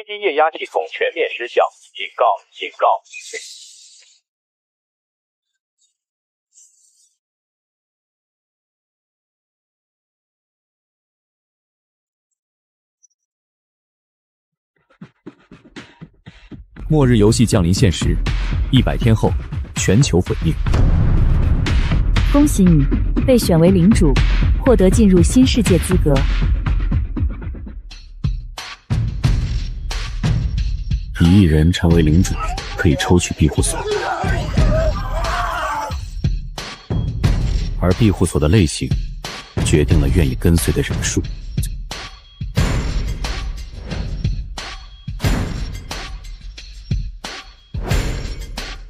低液压系统全面失效，警告！警告！末日游戏降临现实，100天后，全球毁灭。恭喜你被选为领主，获得进入新世界资格。以一人成为领主，可以抽取庇护所，而庇护所的类型决定了愿意跟随的人数。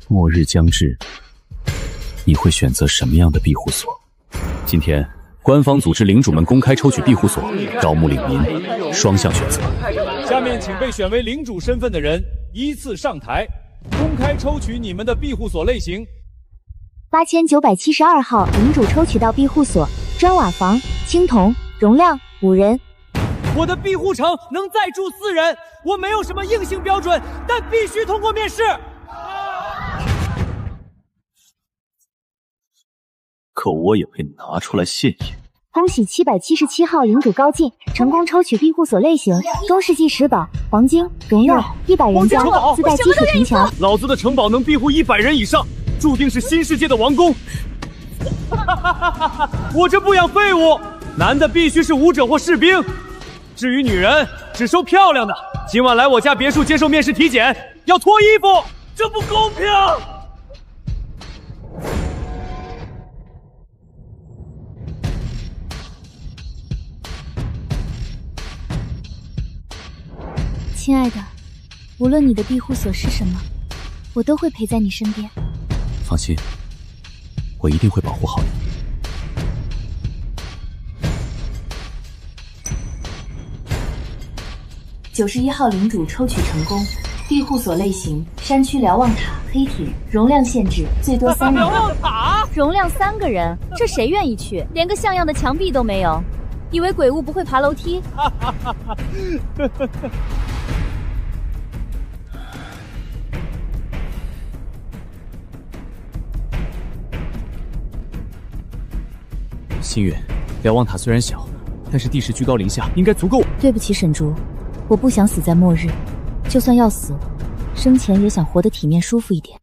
末日将至，你会选择什么样的庇护所？今天，官方组织领主们公开抽取庇护所，招募领民，双向选择。下面请被选为领主身份的人依次上台，公开抽取你们的庇护所类型。8972号领主抽取到庇护所：砖瓦房、青铜，容量5人。我的庇护城能再住4人，我没有什么硬性标准，但必须通过面试。可我也被拿出来现眼。恭喜777号领主高进，成功抽取庇护所类型：中世纪石堡、黄金、荣耀，100人家，自带基础城墙。老子的城堡能庇护100人以上，注定是新世界的王宫。我这不养废物，男的必须是武者或士兵，至于女人，只收漂亮的。今晚来我家别墅接受面试体检，要脱衣服，这不公平！亲爱的，无论你的庇护所是什么，我都会陪在你身边。放心，我一定会保护好你。91号领主抽取成功，庇护所类型：山区瞭望塔、黑铁，容量限制最多3人。瞭望塔，容量3个人，这谁愿意去？连个像样的墙壁都没有，以为鬼物不会爬楼梯？星月，瞭望塔虽然小，但是地势居高临下，应该足够。对不起，沈竹，我不想死在末日，就算要死，生前也想活得体面舒服一点。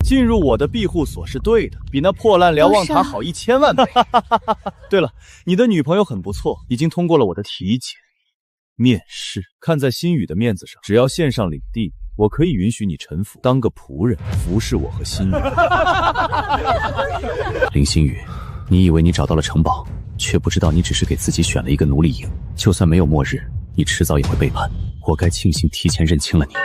进入我的庇护所是对的，比那破烂瞭望塔好1000万倍。对了，你的女朋友很不错，已经通过了我的体检、面试。看在心宇的面子上，只要献上领地，我可以允许你臣服，当个仆人，服侍我和心宇。林星宇，你以为你找到了城堡，却不知道你只是给自己选了一个奴隶营。就算没有末日，你迟早也会背叛。我该庆幸提前认清了你。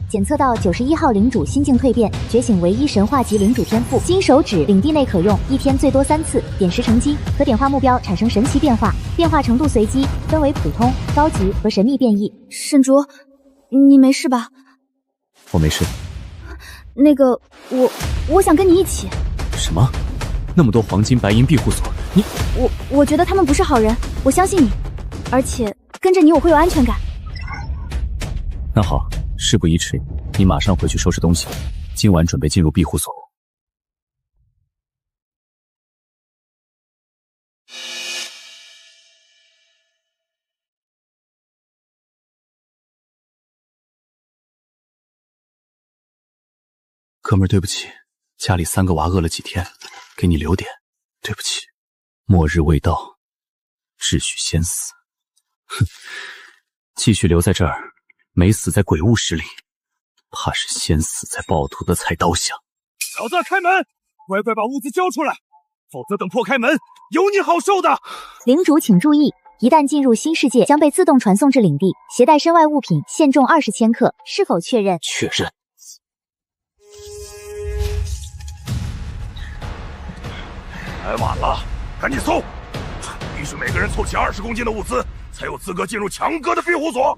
检测到91号领主心境蜕变，觉醒唯一神话级领主天赋。金手指领地内可用，1天最多3次。点石成机，可点化目标产生神奇变化，变化程度随机，分为普通、高级和神秘变异。沈竹，你没事吧？我没事。那个，我想跟你一起。什么？那么多黄金白银庇护所，你……我觉得他们不是好人，我相信你，而且跟着你我会有安全感。那好，事不宜迟，你马上回去收拾东西，今晚准备进入庇护所。哥们儿，对不起，家里3个娃饿了几天，给你留点，对不起。末日未到，秩序先死。哼，继续留在这儿，没死在鬼物室里，怕是先死在暴徒的菜刀下。小子，开门！乖乖把物资交出来，否则等破开门，有你好受的。领主请注意，一旦进入新世界，将被自动传送至领地，携带身外物品限重20千克，是否确认？确认。来晚了，赶紧搜！必须每个人凑齐20公斤的物资，才有资格进入强哥的庇护所。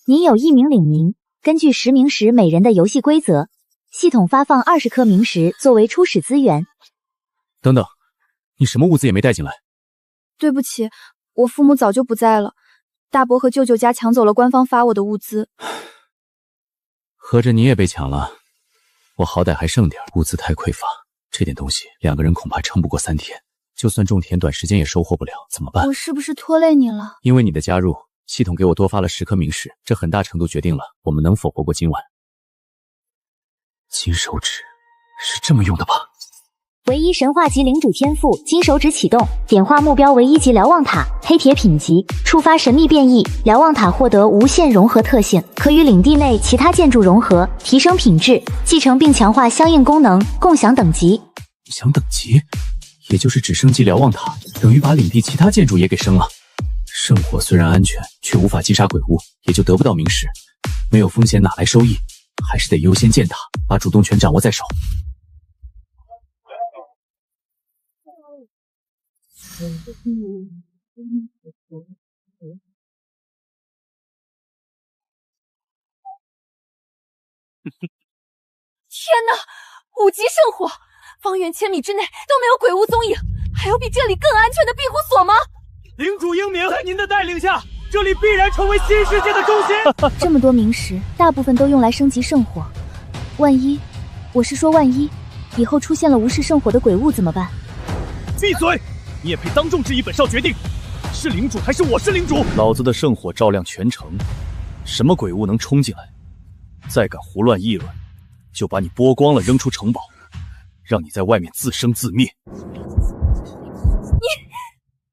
您有1名领民，根据10名石每人的游戏规则，系统发放20颗冥石作为初始资源。等等，你什么物资也没带进来？对不起，我父母早就不在了，大伯和舅舅家抢走了官方发我的物资。合着你也被抢了？我好歹还剩点，物资太匮乏，这点东西2个人恐怕撑不过3天，就算种田，短时间也收获不了，怎么办？我是不是拖累你了？因为你的加入，系统给我多发了10颗冥石，这很大程度决定了我们能否活过今晚。金手指是这么用的吧？唯一神话级领主天赋金手指启动，点化目标为1级瞭望塔，黑铁品级，触发神秘变异，瞭望塔获得无限融合特性，可与领地内其他建筑融合，提升品质，继承并强化相应功能，共享等级。想等级，也就是只升级瞭望塔，等于把领地其他建筑也给升了。圣火虽然安全，却无法击杀鬼物，也就得不到冥石。没有风险哪来收益？还是得优先建塔，把主动权掌握在手。天哪！5级圣火，方圆千米之内都没有鬼物踪影，还有比这里更安全的庇护所吗？领主英明，在您的带领下，这里必然成为新世界的中心。这么多冥石，大部分都用来升级圣火，万一，我是说万一，以后出现了无视圣火的鬼物怎么办？闭嘴！你也配当众质疑本少决定？是领主还是我是领主？老子的圣火照亮全城，什么鬼物能冲进来？再敢胡乱议论，就把你剥光了扔出城堡，让你在外面自生自灭。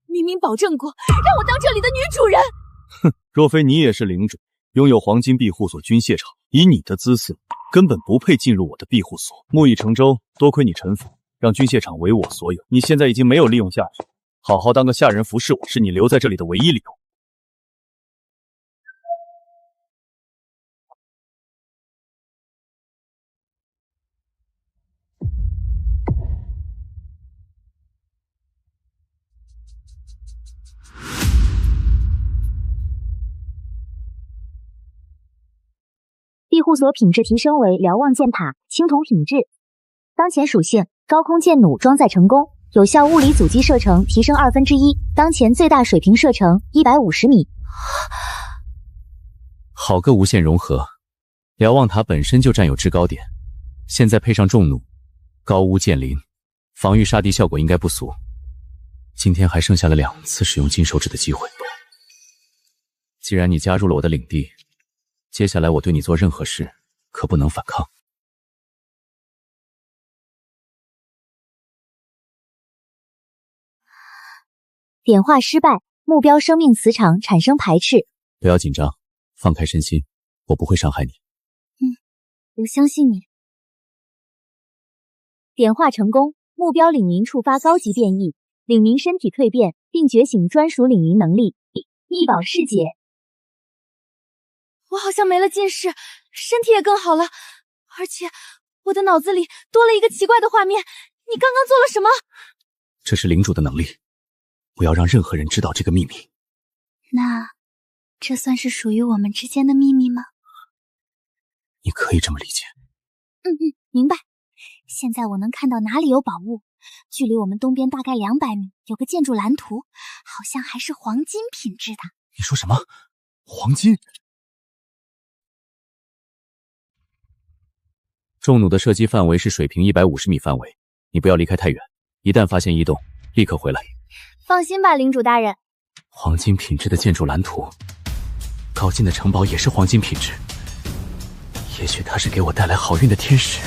你明明保证过让我当这里的女主人。哼，若非你也是领主，拥有黄金庇护所军械场，以你的姿色，根本不配进入我的庇护所。木已成舟，多亏你臣服，让军械场为我所有。你现在已经没有利用价值，好好当个下人服侍我，是你留在这里的唯一理由。庇护所品质提升为瞭望剑塔，青铜品质。当前属性：高空箭弩装载成功，有效物理阻击射程提升1/2。当前最大水平射程150米。好个无限融合！瞭望塔本身就占有制高点，现在配上重弩，高屋建瓴，防御杀敌效果应该不俗。今天还剩下了2次使用金手指的机会。既然你加入了我的领地，接下来我对你做任何事，可不能反抗。点化失败，目标生命磁场产生排斥。不要紧张，放开身心，我不会伤害你。我相信你。点化成功，目标领民触发高级变异，领民身体蜕变，并觉醒专属领民能力。异宝世界。我好像没了近视，身体也更好了，而且我的脑子里多了一个奇怪的画面。你刚刚做了什么？这是领主的能力，不要让任何人知道这个秘密。那这算是属于我们之间的秘密吗？你可以这么理解。明白。现在我能看到哪里有宝物，距离我们东边大概200米，有个建筑蓝图，好像还是黄金品质的。你说什么？黄金？重弩的射击范围是水平150米范围，你不要离开太远，一旦发现异动，立刻回来。放心吧，领主大人。黄金品质的建筑蓝图，高进的城堡也是黄金品质，也许他是给我带来好运的天使。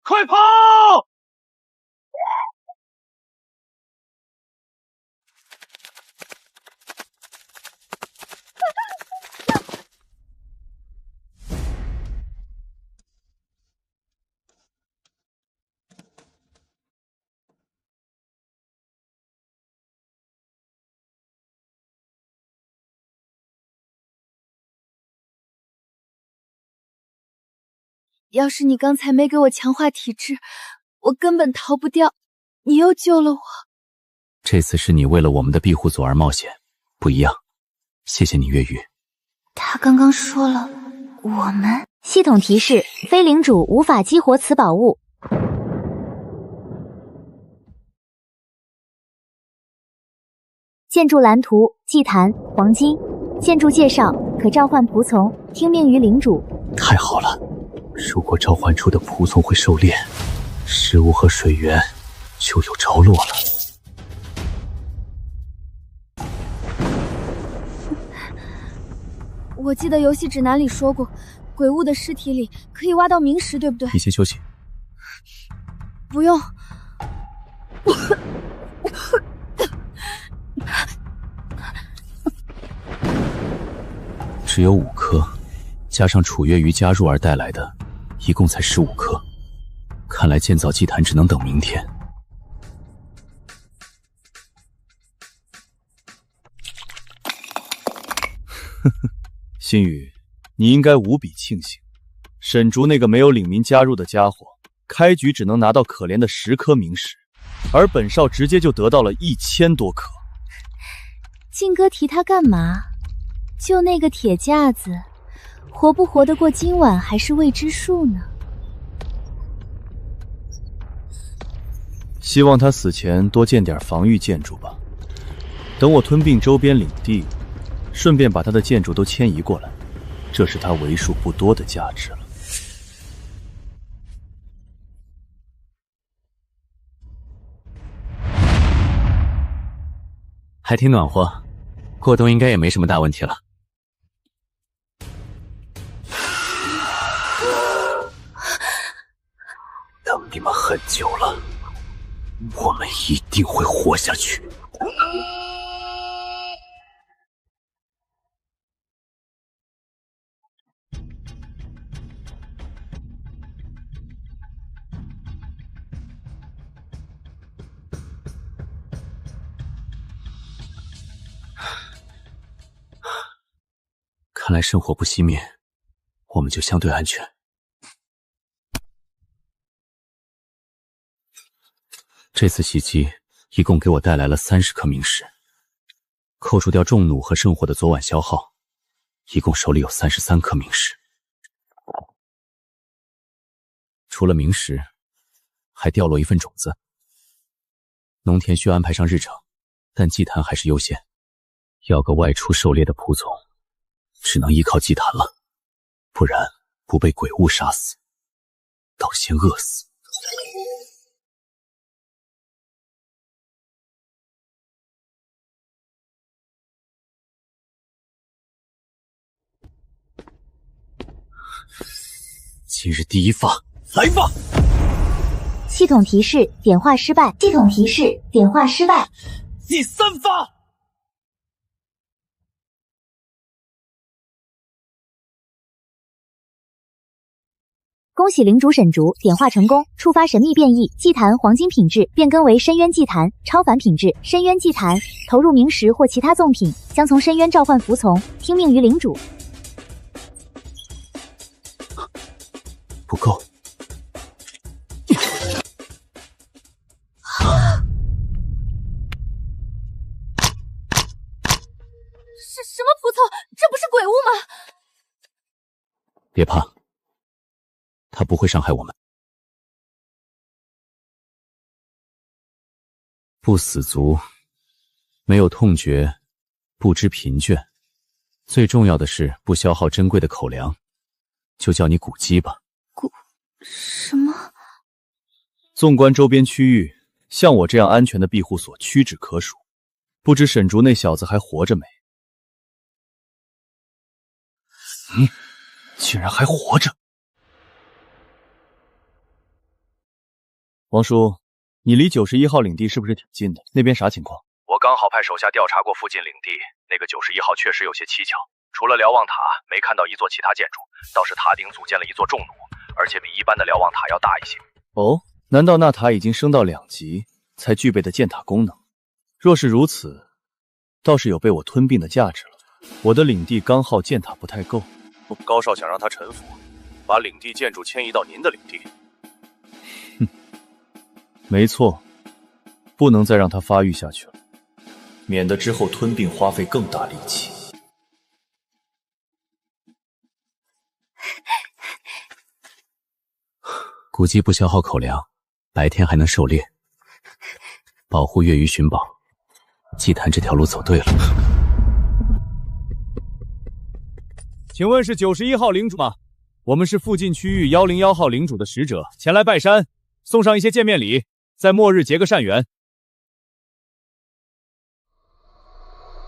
快跑！要是你刚才没给我强化体质，我根本逃不掉。你又救了我。这次是你为了我们的庇护所而冒险，不一样。谢谢你，越狱。他刚刚说了我们。系统提示：非领主无法激活此宝物。建筑蓝图：祭坛、黄金。建筑介绍：可召唤仆从，听命于领主。太好了，如果召唤出的仆从会狩猎，食物和水源就有着落了。我记得游戏指南里说过，鬼物的尸体里可以挖到冥石，对不对？你先休息。不用。只有5颗，加上楚月鱼加入而带来的，一共才15颗。看来建造祭坛只能等明天。呵呵，心雨，你应该无比庆幸，沈竹那个没有领民加入的家伙，开局只能拿到可怜的10颗冥石，而本少直接就得到了1000多颗。靖哥提他干嘛？就那个铁架子，活不活得过今晚还是未知数呢。希望他死前多建点防御建筑吧。等我吞并周边领地，顺便把他的建筑都迁移过来，这是他为数不多的价值了。还挺暖和，过冬应该也没什么大问题了。等你们很久了，我们一定会活下去。看来圣火不熄灭，我们就相对安全。这次袭击一共给我带来了30颗冥石，扣除掉众弩和圣火的昨晚消耗，一共手里有33颗冥石。除了冥石，还掉落一份种子。农田需安排上日程，但祭坛还是优先。要个外出狩猎的仆从，只能依靠祭坛了，不然不被鬼物杀死，倒先饿死。今日第一发，来吧！系统提示：点化失败。系统提示：点化失败。第3发。恭喜领主沈竹点化成功，触发神秘变异。祭坛黄金品质变更为深渊祭坛，超凡品质深渊祭坛。投入冥石或其他赠品，将从深渊召唤服从，听命于领主。不够。什么仆从？这不是鬼物吗？别怕，他不会伤害我们。不死族，没有痛觉，不知贫倦，最重要的是不消耗珍贵的口粮，就叫你古鸡吧。什么？纵观周边区域，像我这样安全的庇护所屈指可数。不知沈竹那小子还活着没？竟然还活着！王叔，你离91号领地是不是挺近的？那边啥情况？我刚好派手下调查过附近领地，那个91号确实有些蹊跷。除了瞭望塔，没看到一座其他建筑，倒是塔顶组建了一座重弩，而且比一般的瞭望塔要大一些。哦，难道那塔已经升到2级才具备的建塔功能？若是如此，倒是有被我吞并的价值了。我的领地刚好建塔不太够，高少想让他臣服，把领地建筑迁移到您的领地。没错，不能再让它发育下去了，免得之后吞并花费更大力气。古迹不消耗口粮，白天还能狩猎，保护越狱寻宝。祭坛这条路走对了。请问是91号领主吗？我们是附近区域101号领主的使者，前来拜山，送上一些见面礼，在末日结个善缘。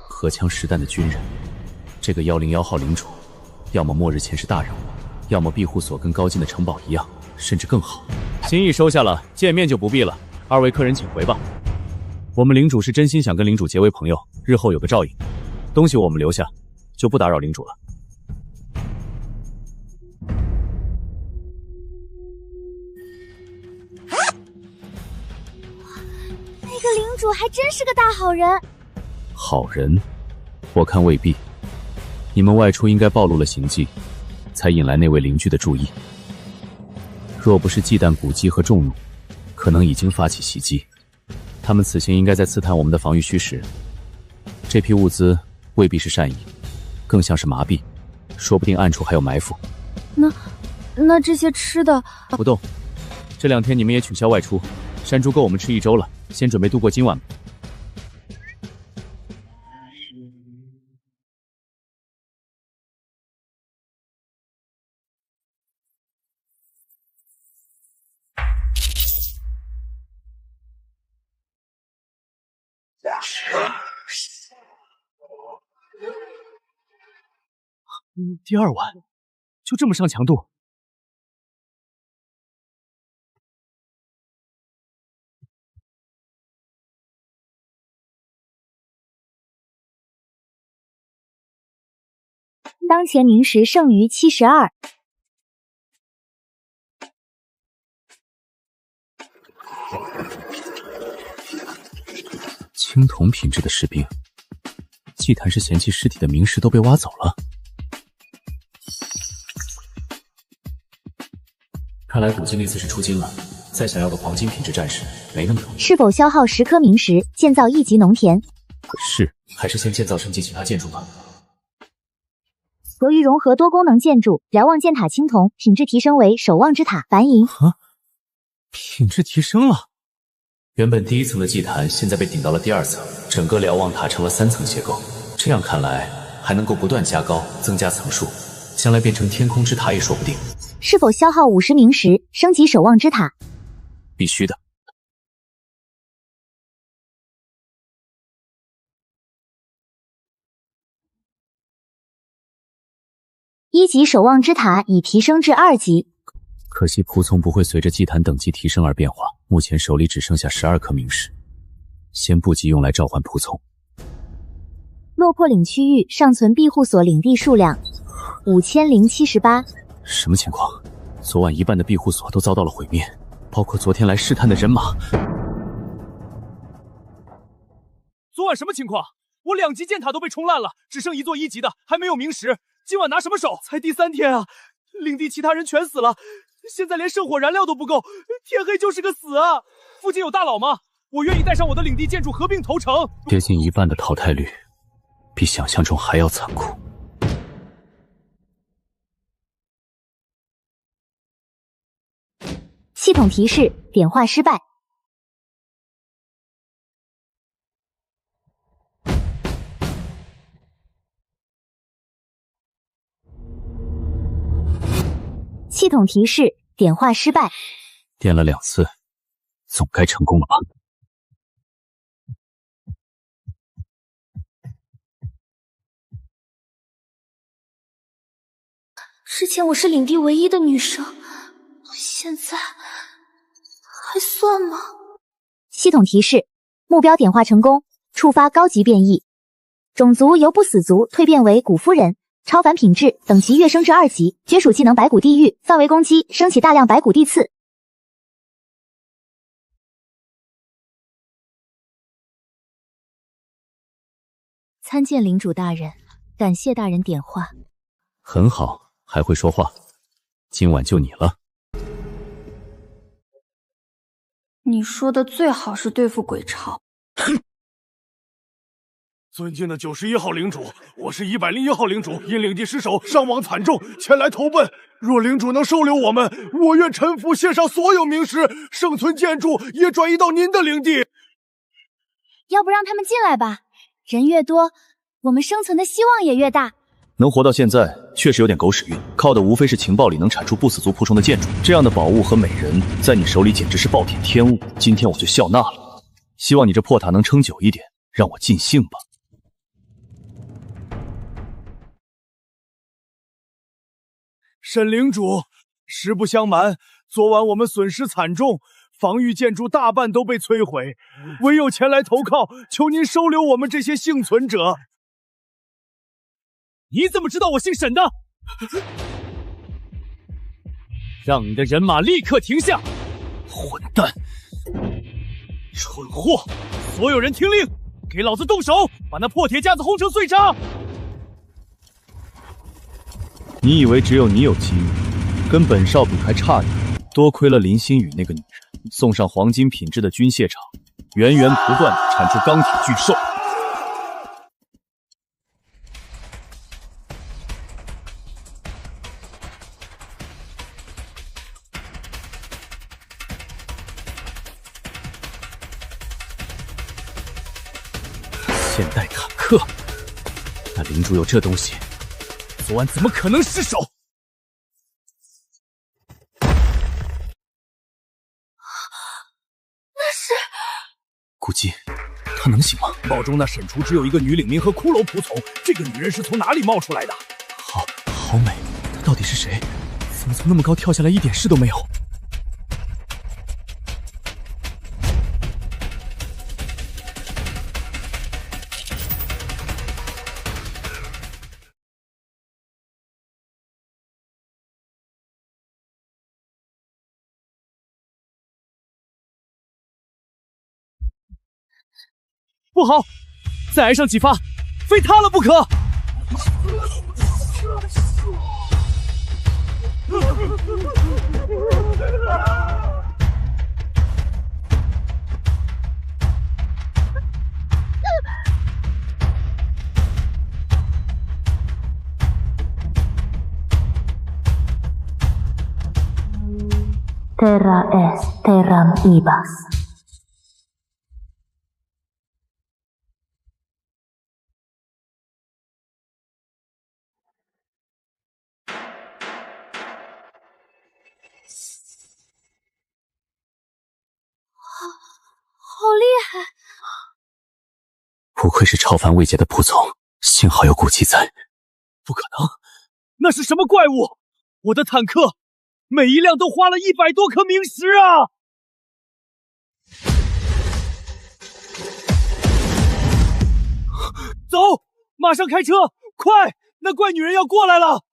荷枪实弹的军人，这个101号领主，要么末日前是大人物，要么庇护所跟高进的城堡一样，甚至更好。心意收下了，见面就不必了。二位客人请回吧。我们领主是真心想跟领主结为朋友，日后有个照应。东西我们留下，就不打扰领主了。那个领主还真是个大好人。好人，我看未必。你们外出应该暴露了行迹，才引来那位邻居的注意。若不是忌惮古迹和众怒，可能已经发起袭击。他们此行应该在刺探我们的防御虚实。这批物资未必是善意，更像是麻痹，说不定暗处还有埋伏。那这些吃的……不动。这2天你们也取消外出，山猪够我们吃1周了，先准备度过今晚吧。第2晚就这么上强度？当前明时剩余72。青铜品质的士兵，祭坛是嫌弃尸体的明石都被挖走了。看来古迹那次是出金了，再想要个黄金品质战士没那么容易。是否消耗10颗明石建造1级农田？是，还是先建造升级其他建筑吧。由于融合多功能建筑，瞭望箭塔青铜品质提升为守望之塔白银。品质提升了。原本第1层的祭坛现在被顶到了第2层，整个瞭望塔成了3层结构。这样看来，还能够不断加高，增加层数，将来变成天空之塔也说不定。是否消耗50明石升级守望之塔？必须的。1级守望之塔已提升至2级。可惜仆从不会随着祭坛等级提升而变化，目前手里只剩下12颗明石，先不急用来召唤仆从。落魄岭区域尚存庇护所领地数量5078。什么情况？昨晚一半的庇护所都遭到了毁灭，包括昨天来试探的人马。昨晚什么情况？我2级箭塔都被冲烂了，只剩1座1级的，还没有明石。今晚拿什么守？才第3天啊！领地其他人全死了，现在连圣火燃料都不够，天黑就是个死啊！附近有大佬吗？我愿意带上我的领地建筑合并投诚。接近一半的淘汰率，比想象中还要残酷。系统提示：点化失败。系统提示：点化失败。点了2次，总该成功了吧？之前我是领地唯一的女生，现在还算吗？系统提示：目标点化成功，触发高级变异，种族由不死族蜕变为古夫人。超凡品质，等级跃升至2级，绝属技能白骨地狱，范围攻击升起大量白骨地刺。参见领主大人，感谢大人点化。很好，还会说话。今晚就你了。你说的最好是对付鬼巢。尊敬的91号领主，我是101号领主，因领地失守，伤亡惨重，前来投奔。若领主能收留我们，我愿臣服献上所有名师，生存建筑也转移到您的领地。要不让他们进来吧，人越多，我们生存的希望也越大。能活到现在，确实有点狗屎运，靠的无非是情报里能产出不死族仆从的建筑。这样的宝物和美人，在你手里简直是暴殄天物。今天我就笑纳了，希望你这破塔能撑久一点，让我尽兴吧。沈领主，实不相瞒，昨晚我们损失惨重，防御建筑大半都被摧毁，唯有前来投靠，求您收留我们这些幸存者。你怎么知道我姓沈的？让你的人马立刻停下！混蛋，蠢货！所有人听令，给老子动手，把那破铁架子轰成碎渣！你以为只有你有机遇，跟本少比还差点。多亏了林心雨那个女人，送上黄金品质的军械厂，源源不断地产出钢铁巨兽。现代坦克，那领主有这东西，昨晚怎么可能失手？那是估计他能行吗？堡中那沈厨只有一个女领民和骷髅仆从，这个女人是从哪里冒出来的？好美，她到底是谁？怎么从那么高跳下来一点事都没有？不好，再挨上几发，非他了不可！Terra est terram ibas。好厉害！不愧是超凡未解的仆从，幸好有古迹在。不可能，那是什么怪物？我的坦克每一辆都花了100多颗冥石啊！走，马上开车，快！那怪女人要过来了！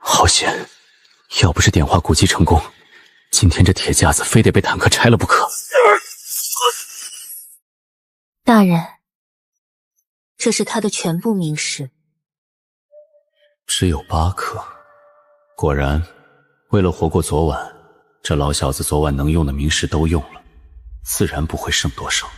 好险！要不是点化古迹成功，今天这铁架子非得被坦克拆了不可。大人，这是他的全部冥石，只有8颗。果然，为了活过昨晚，这老小子昨晚能用的冥石都用了，自然不会剩多少。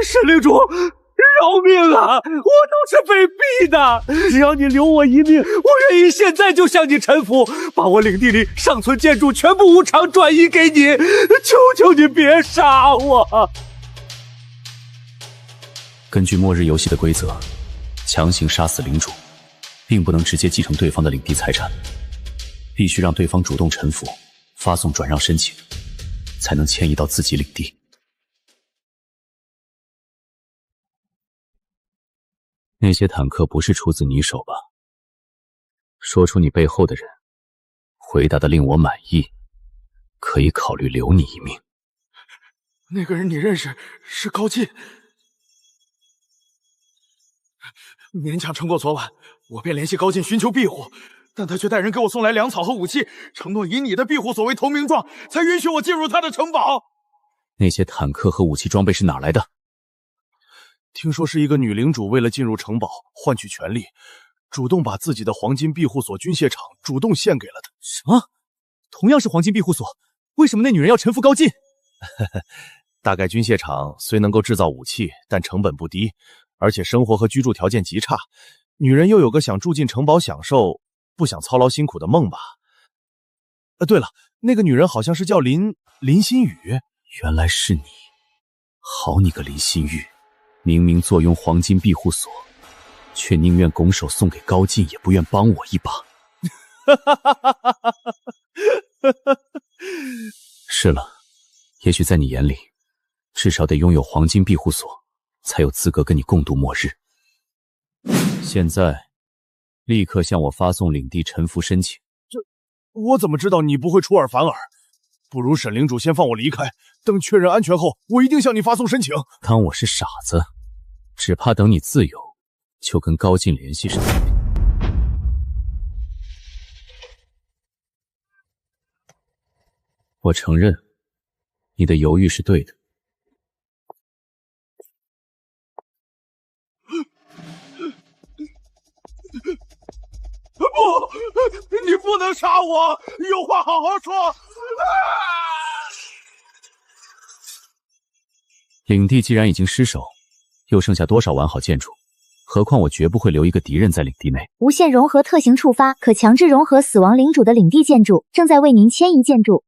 沈领主，饶命啊！我都是被逼的，只要你留我一命，我愿意现在就向你臣服，把我领地里尚存建筑全部无偿转移给你，求求你别杀我！根据末日游戏的规则，强行杀死领主，并不能直接继承对方的领地财产。必须让对方主动臣服，发送转让申请，才能迁移到自己领地。那些坦克不是出自你手吧？说出你背后的人，回答的令我满意，可以考虑留你一命。那个人你认识，是高进。勉强撑过昨晚，我便联系高进寻求庇护，但他却带人给我送来粮草和武器，承诺以你的庇护所为投名状，才允许我进入他的城堡。那些坦克和武器装备是哪来的？听说是一个女领主为了进入城堡换取权力，主动把自己的黄金庇护所军械厂主动献给了他。什么？同样是黄金庇护所，为什么那女人要臣服高进？大概军械厂虽能够制造武器，但成本不低，而且生活和居住条件极差。女人又有个想住进城堡享受，不想操劳辛苦的梦吧。对了，那个女人好像是叫林心雨。原来是你！好你个林心雨，明明坐拥黄金庇护所，却宁愿拱手送给高进，也不愿帮我一把。是了，也许在你眼里，至少得拥有黄金庇护所，才有资格跟你共度末日。现在，立刻向我发送领地臣服申请。我怎么知道你不会出尔反尔？不如沈领主先放我离开，等确认安全后，我一定向你发送申请。当我是傻子，只怕等你自由，就跟高进联系上。我承认，你的犹豫是对的。不，你不能杀我，有话好好说。领地既然已经失守，又剩下多少完好建筑？何况我绝不会留一个敌人在领地内。无限融合特性触发，可强制融合死亡领主的领地建筑，正在为您迁移建筑。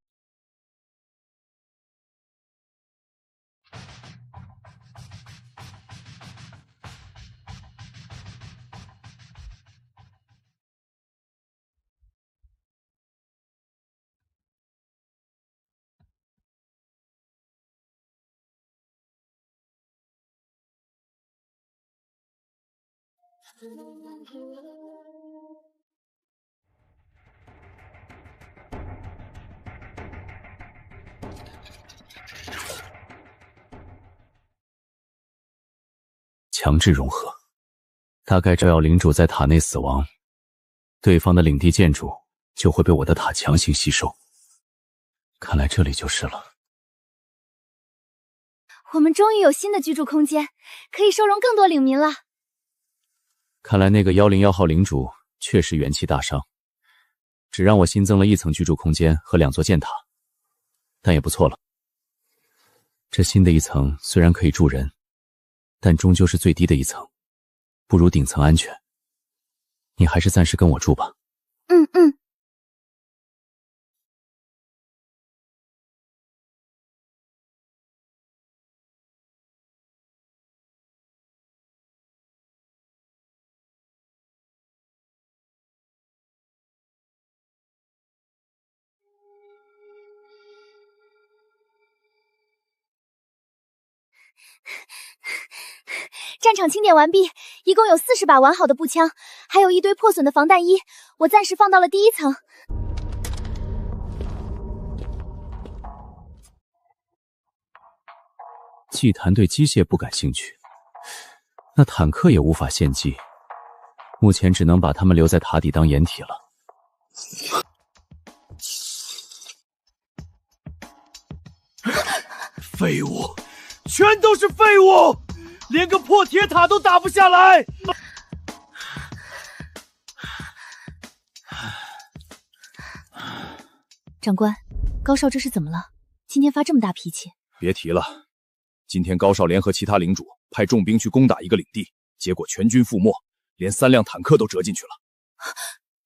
强制融合，大概只要领主在塔内死亡，对方的领地建筑就会被我的塔强行吸收。看来这里就是了。我们终于有新的居住空间，可以收容更多领民了。看来那个101号领主确实元气大伤，只让我新增了1层居住空间和2座箭塔，但也不错了。这新的1层虽然可以住人，但终究是最低的1层，不如顶层安全。你还是暂时跟我住吧。嗯。战场清点完毕，一共有40把完好的步枪，还有一堆破损的防弹衣，我暂时放到了第1层。祭坛对机械不感兴趣，那坦克也无法献祭，目前只能把他们留在塔底当掩体了。废物，全都是废物，连个破铁塔都打不下来。长官，高少这是怎么了？今天发这么大脾气？别提了，今天高少联合其他领主派重兵去攻打一个领地，结果全军覆没，连3辆坦克都折进去了。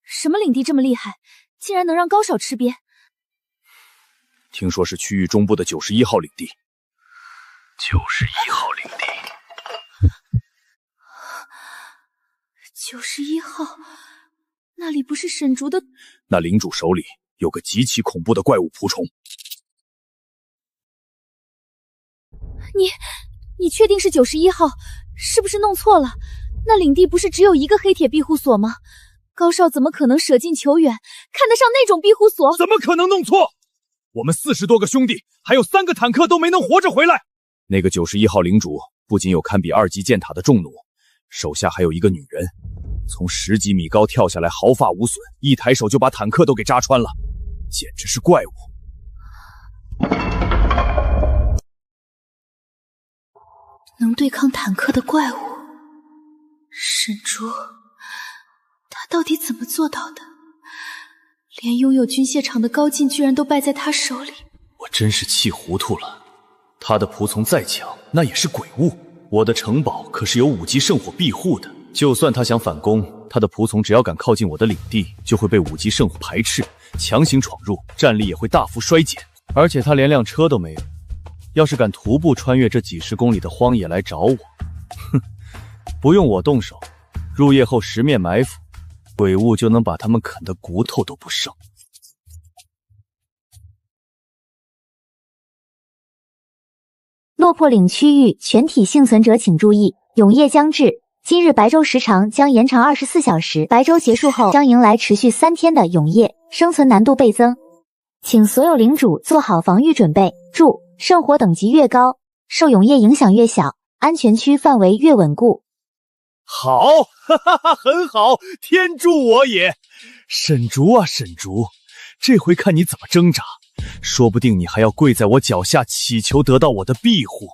什么领地这么厉害，竟然能让高少吃瘪？听说是区域中部的91号领地。91号领地。 91号，那里不是沈竹的？那领主手里有个极其恐怖的怪物仆从。你确定是91号？是不是弄错了？那领地不是只有一个黑铁庇护所吗？高少怎么可能舍近求远，看得上那种庇护所？怎么可能弄错？我们40多个兄弟，还有3个坦克都没能活着回来。那个91号领主不仅有堪比2级箭塔的重弩，手下还有一个女人，从10几米高跳下来，毫发无损，一抬手就把坦克都给扎穿了，简直是怪物。能对抗坦克的怪物，沈竹，他到底怎么做到的？连拥有军械厂的高进居然都败在他手里。我真是气糊涂了。他的仆从再强，那也是鬼物。我的城堡可是有5级圣火庇护的，就算他想反攻，他的仆从只要敢靠近我的领地，就会被5级圣火排斥，强行闯入，战力也会大幅衰减。而且他连辆车都没有，要是敢徒步穿越这几10公里的荒野来找我，哼，不用我动手，入夜后10面埋伏，鬼物就能把他们啃得骨头都不剩。落魄岭区域全体幸存者请注意，永夜将至，今日白昼时长将延长24小时，白昼结束后将迎来持续3天的永夜，生存难度倍增，请所有领主做好防御准备。注：圣火等级越高，受永夜影响越小，安全区范围越稳固。好，哈哈哈，很好，天助我也！沈竹啊，沈竹，这回看你怎么挣扎。说不定你还要跪在我脚下祈求得到我的庇护，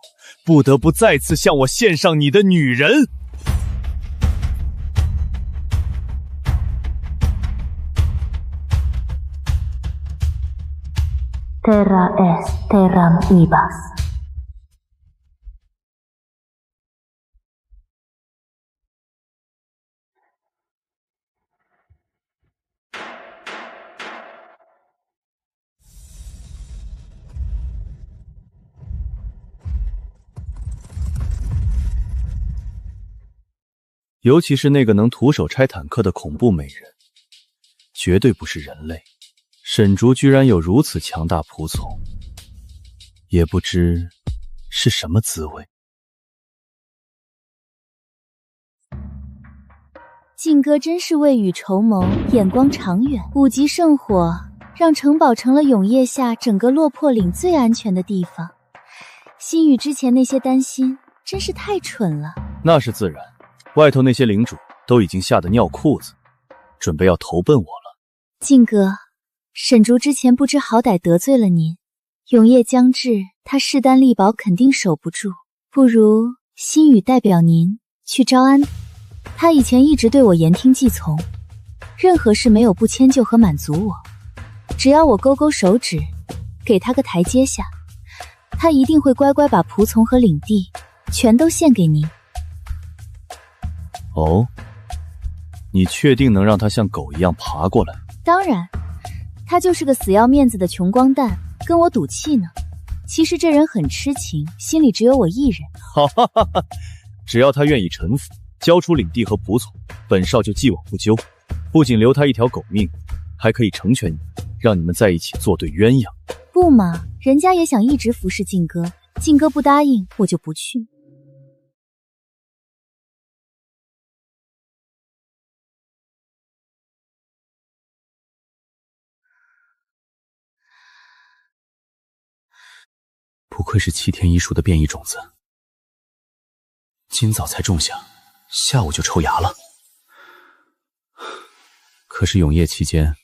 不得不再次向我献上你的女人。Terra est terram ibas。尤其是那个能徒手拆坦克的恐怖美人，绝对不是人类。沈竹居然有如此强大仆从，也不知是什么滋味。靖哥真是未雨绸缪，眼光长远。5级圣火让城堡成了永夜下整个落魄岭最安全的地方。心雨之前那些担心真是太蠢了。那是自然，外头那些领主都已经吓得尿裤子，准备要投奔我了。靖哥，沈竹之前不知好歹得罪了您，永夜将至，他势单力薄，肯定守不住。不如心雨代表您去招安。他以前一直对我言听计从，任何事没有不迁就和满足我。只要我勾勾手指，给他个台阶下，他一定会乖乖把仆从和领地全都献给您。哦，你确定能让他像狗一样爬过来？当然，他就是个死要面子的穷光蛋，跟我赌气呢。其实这人很痴情，心里只有我一人。哈哈哈哈！只要他愿意臣服，交出领地和仆从，本少就既往不咎。不仅留他一条狗命，还可以成全你，让你们在一起作对鸳鸯。不嘛，人家也想一直服侍靖哥，靖哥不答应，我就不去。不愧是7天一树的变异种子，今早才种下，下午就抽芽了。可是永夜期间，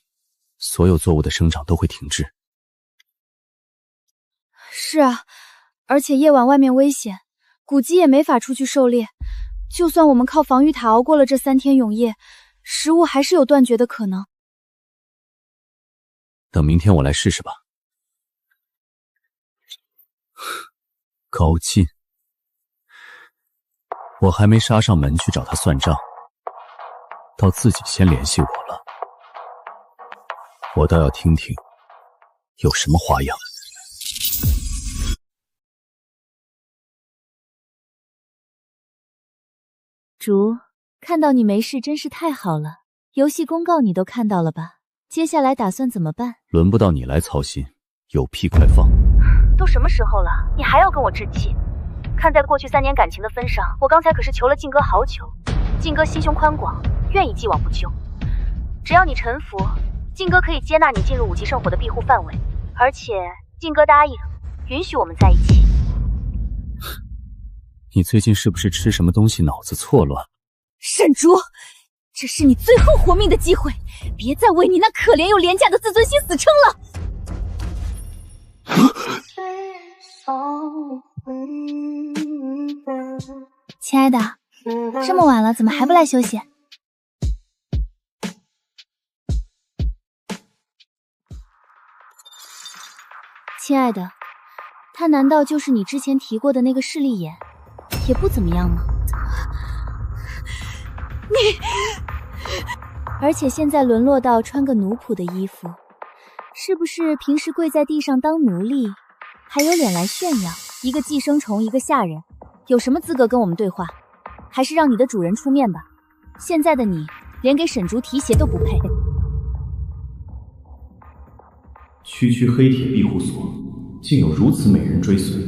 所有作物的生长都会停滞。是啊，而且夜晚外面危险，古鸡也没法出去狩猎。就算我们靠防御塔熬过了这3天永夜，食物还是有断绝的可能。等明天我来试试吧。高进，我还没杀上门去找他算账，倒自己先联系我了。我倒要听听有什么花样。竹，看到你没事真是太好了。游戏公告你都看到了吧？接下来打算怎么办？轮不到你来操心，有屁快放！都什么时候了，你还要跟我置气？看在过去3年感情的分上，我刚才可是求了靖哥好久。靖哥心胸宽广，愿意既往不咎。只要你臣服，靖哥可以接纳你进入5级圣火的庇护范围，而且靖哥答应允许我们在一起。你最近是不是吃什么东西脑子错乱？沈竹，这是你最后活命的机会，别再为你那可怜又廉价的自尊心死撑了。亲爱的，这么晚了，怎么还不来休息？亲爱的，他难道就是你之前提过的那个势利眼？也不怎么样吗？你，而且现在沦落到穿个奴仆的衣服，是不是平时跪在地上当奴隶，还有脸来炫耀？一个寄生虫，一个下人，有什么资格跟我们对话？还是让你的主人出面吧。现在的你，连给沈竹提鞋都不配。区区黑铁庇护所，竟有如此美人追随。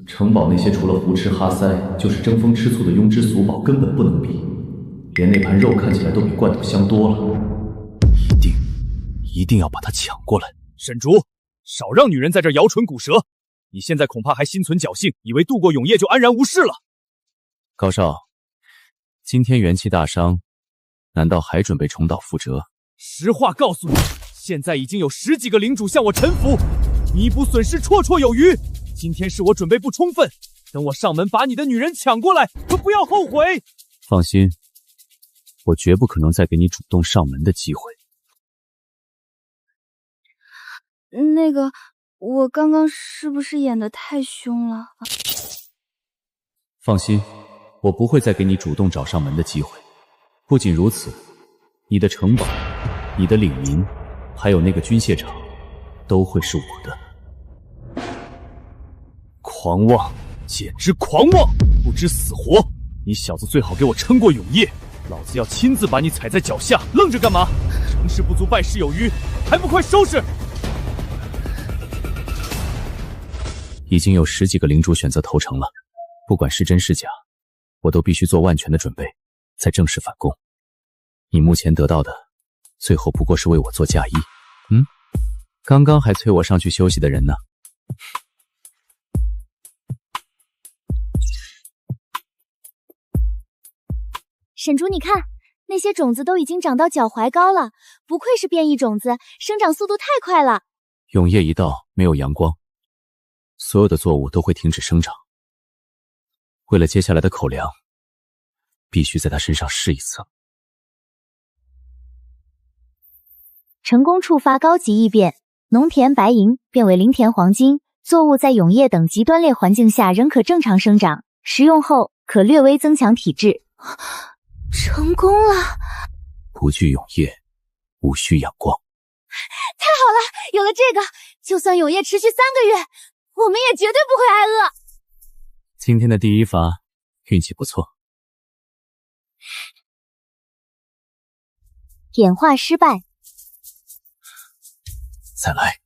城堡那些除了胡吃哈塞就是争风吃醋的庸脂俗宝根本不能比，连那盘肉看起来都比罐头香多了。一定要把他抢过来！沈竹，少让女人在这摇唇鼓舌！你现在恐怕还心存侥幸，以为渡过永夜就安然无事了。高少，今天元气大伤，难道还准备重蹈覆辙？实话告诉你，现在已经有10几个领主向我臣服，弥补损失绰绰有余。今天是我准备不充分，等我上门把你的女人抢过来，可不要后悔。放心，我绝不可能再给你主动上门的机会。那个，我刚刚是不是演得太凶了？放心，我不会再给你主动找上门的机会。不仅如此，你的城堡、你的领民，还有那个军械厂，都会是我的。狂妄，简直狂妄，不知死活！你小子最好给我撑过永夜，老子要亲自把你踩在脚下！愣着干嘛？成事不足败事有余，还不快收拾！已经有10几个领主选择投诚了，不管是真是假，我都必须做万全的准备，再正式反攻。你目前得到的，最后不过是为我做嫁衣。刚刚还催我上去休息的人呢？沈竹，你看，那些种子都已经长到脚踝高了，不愧是变异种子，生长速度太快了。永夜一到，没有阳光，所有的作物都会停止生长。为了接下来的口粮，必须在他身上试一次。成功触发高级异变，农田白银变为林田黄金，作物在永夜等极端劣环境下仍可正常生长，食用后可略微增强体质。成功了！不惧永夜，无需阳光。太好了，有了这个，就算永夜持续3个月，我们也绝对不会挨饿。今天的第一发运气不错。点化失败，再来。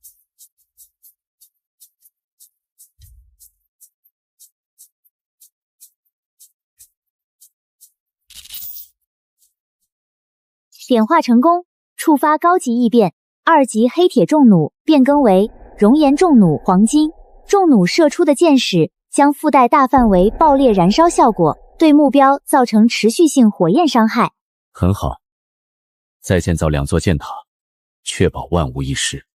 点化成功，触发高级异变，2级黑铁重弩变更为熔岩重弩黄金。重弩射出的箭矢将附带大范围爆裂燃烧效果，对目标造成持续性火焰伤害。很好，再建造2座箭塔，确保万无一失。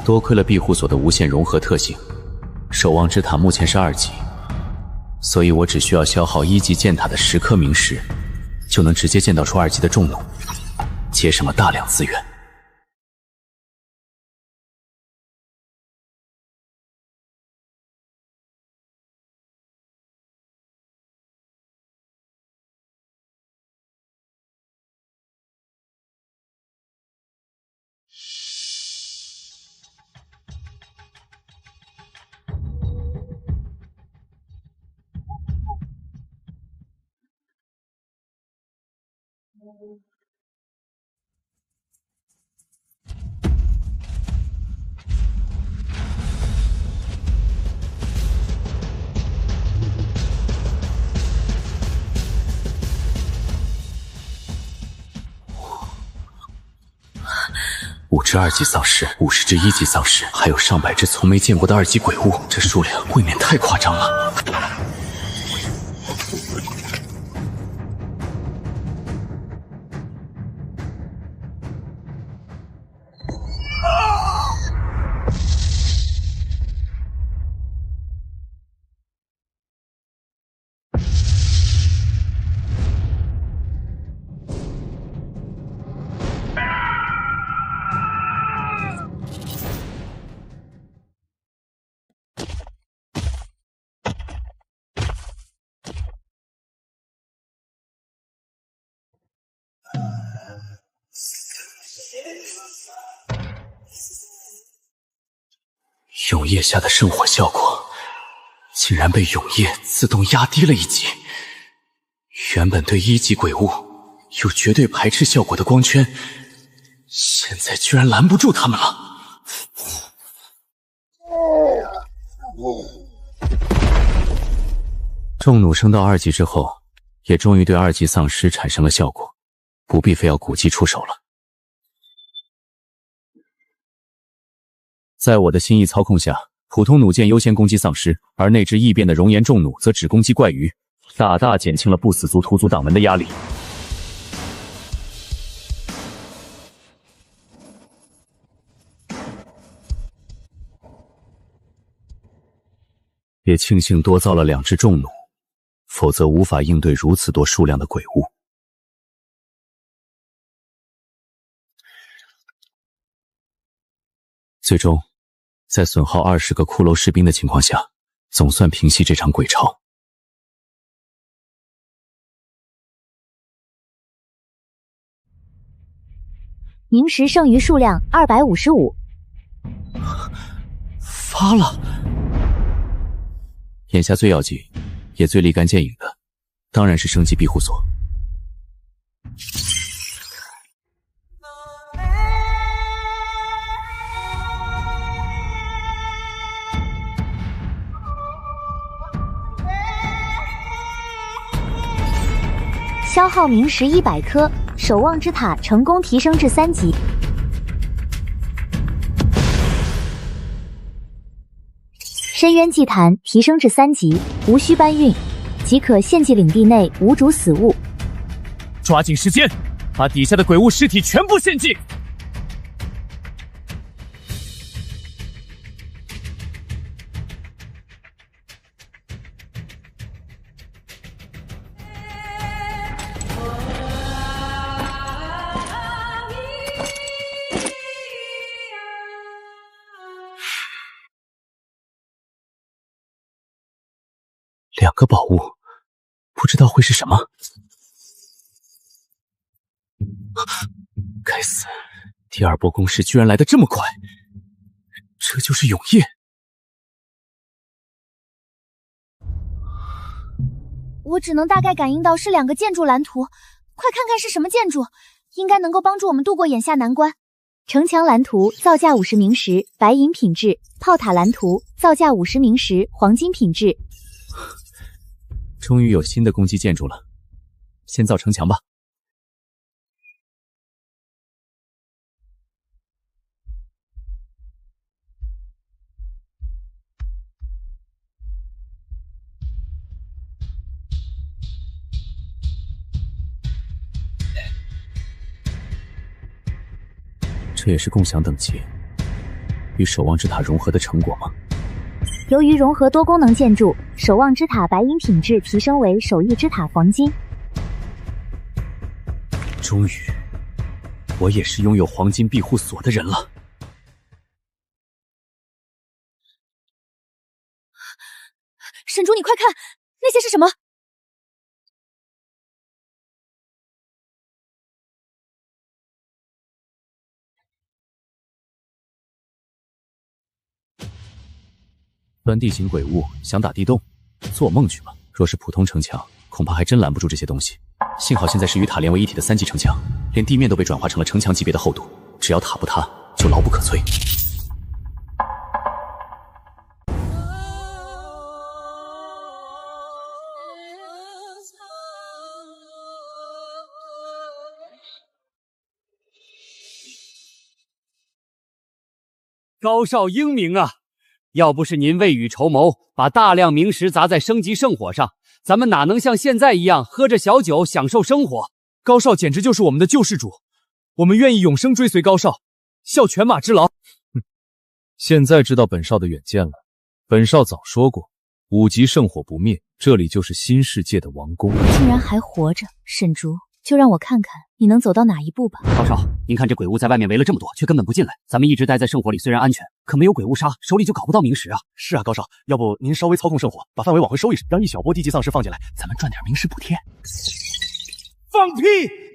多亏了庇护所的无限融合特性，守望之塔目前是2级，所以我只需要消耗1级箭塔的10颗明石，就能直接建造出2级的重弩，节省了大量资源。5只2级丧尸，50只1级丧尸，还有上百只从没见过的2级鬼物，这数量未免太夸张了。永夜下的圣火效果竟然被永夜自动压低了1级，原本对1级鬼物有绝对排斥效果的光圈，现在居然拦不住他们了。众弩升到2级之后，也终于对2级丧尸产生了效果，不必非要古迹出手了。在我的心意操控下，普通弩箭优先攻击丧尸，而那只异变的熔岩重弩则只攻击怪鱼，大大减轻了不死族屠族党们的压力。也庆幸多造了2只重弩，否则无法应对如此多数量的鬼物。最终在损耗20个骷髅士兵的情况下，总算平息这场鬼潮。明石剩余数量255。发了。眼下最要紧，也最立竿见影的，当然是升级庇护所。消耗明石100颗，守望之塔成功提升至3级。深渊祭坛提升至3级，无需搬运，即可献祭领地内无主死物。抓紧时间，把底下的鬼物尸体全部献祭。2个宝物，不知道会是什么。该死，第2波攻势居然来得这么快，这就是永夜。我只能大概感应到是2个建筑蓝图，快看看是什么建筑，应该能够帮助我们度过眼下难关。城墙蓝图造价50明石，白银品质；炮塔蓝图造价50明石，黄金品质。终于有新的攻击建筑了，先造城墙吧。这也是共享等级与守望之塔融合的成果吗？由于融合多功能建筑，守望之塔白银品质提升为守御之塔黄金。终于，我也是拥有黄金庇护所的人了。沈主，你快看，那些是什么？钻地形鬼物想打地洞，做梦去吧！若是普通城墙，恐怕还真拦不住这些东西。幸好现在是与塔连为一体的3级城墙，连地面都被转化成了城墙级别的厚度，只要塔不塌，就牢不可摧。高少英明啊！要不是您未雨绸缪，把大量明石砸在升级圣火上，咱们哪能像现在一样喝着小酒享受生活？高少简直就是我们的救世主，我们愿意永生追随高少，效犬马之劳。现在知道本少的远见了。本少早说过，5级圣火不灭，这里就是新世界的王宫。竟然还活着，沈竹，就让我看看你能走到哪一步吧。高少，您看这鬼物在外面围了这么多，却根本不进来。咱们一直待在圣火里，虽然安全，可没有鬼物杀，手里就搞不到明石啊。是啊，高少，要不您稍微操控圣火，把范围往回收一收，让一小波低级丧尸放进来，咱们赚点明石补贴。放屁！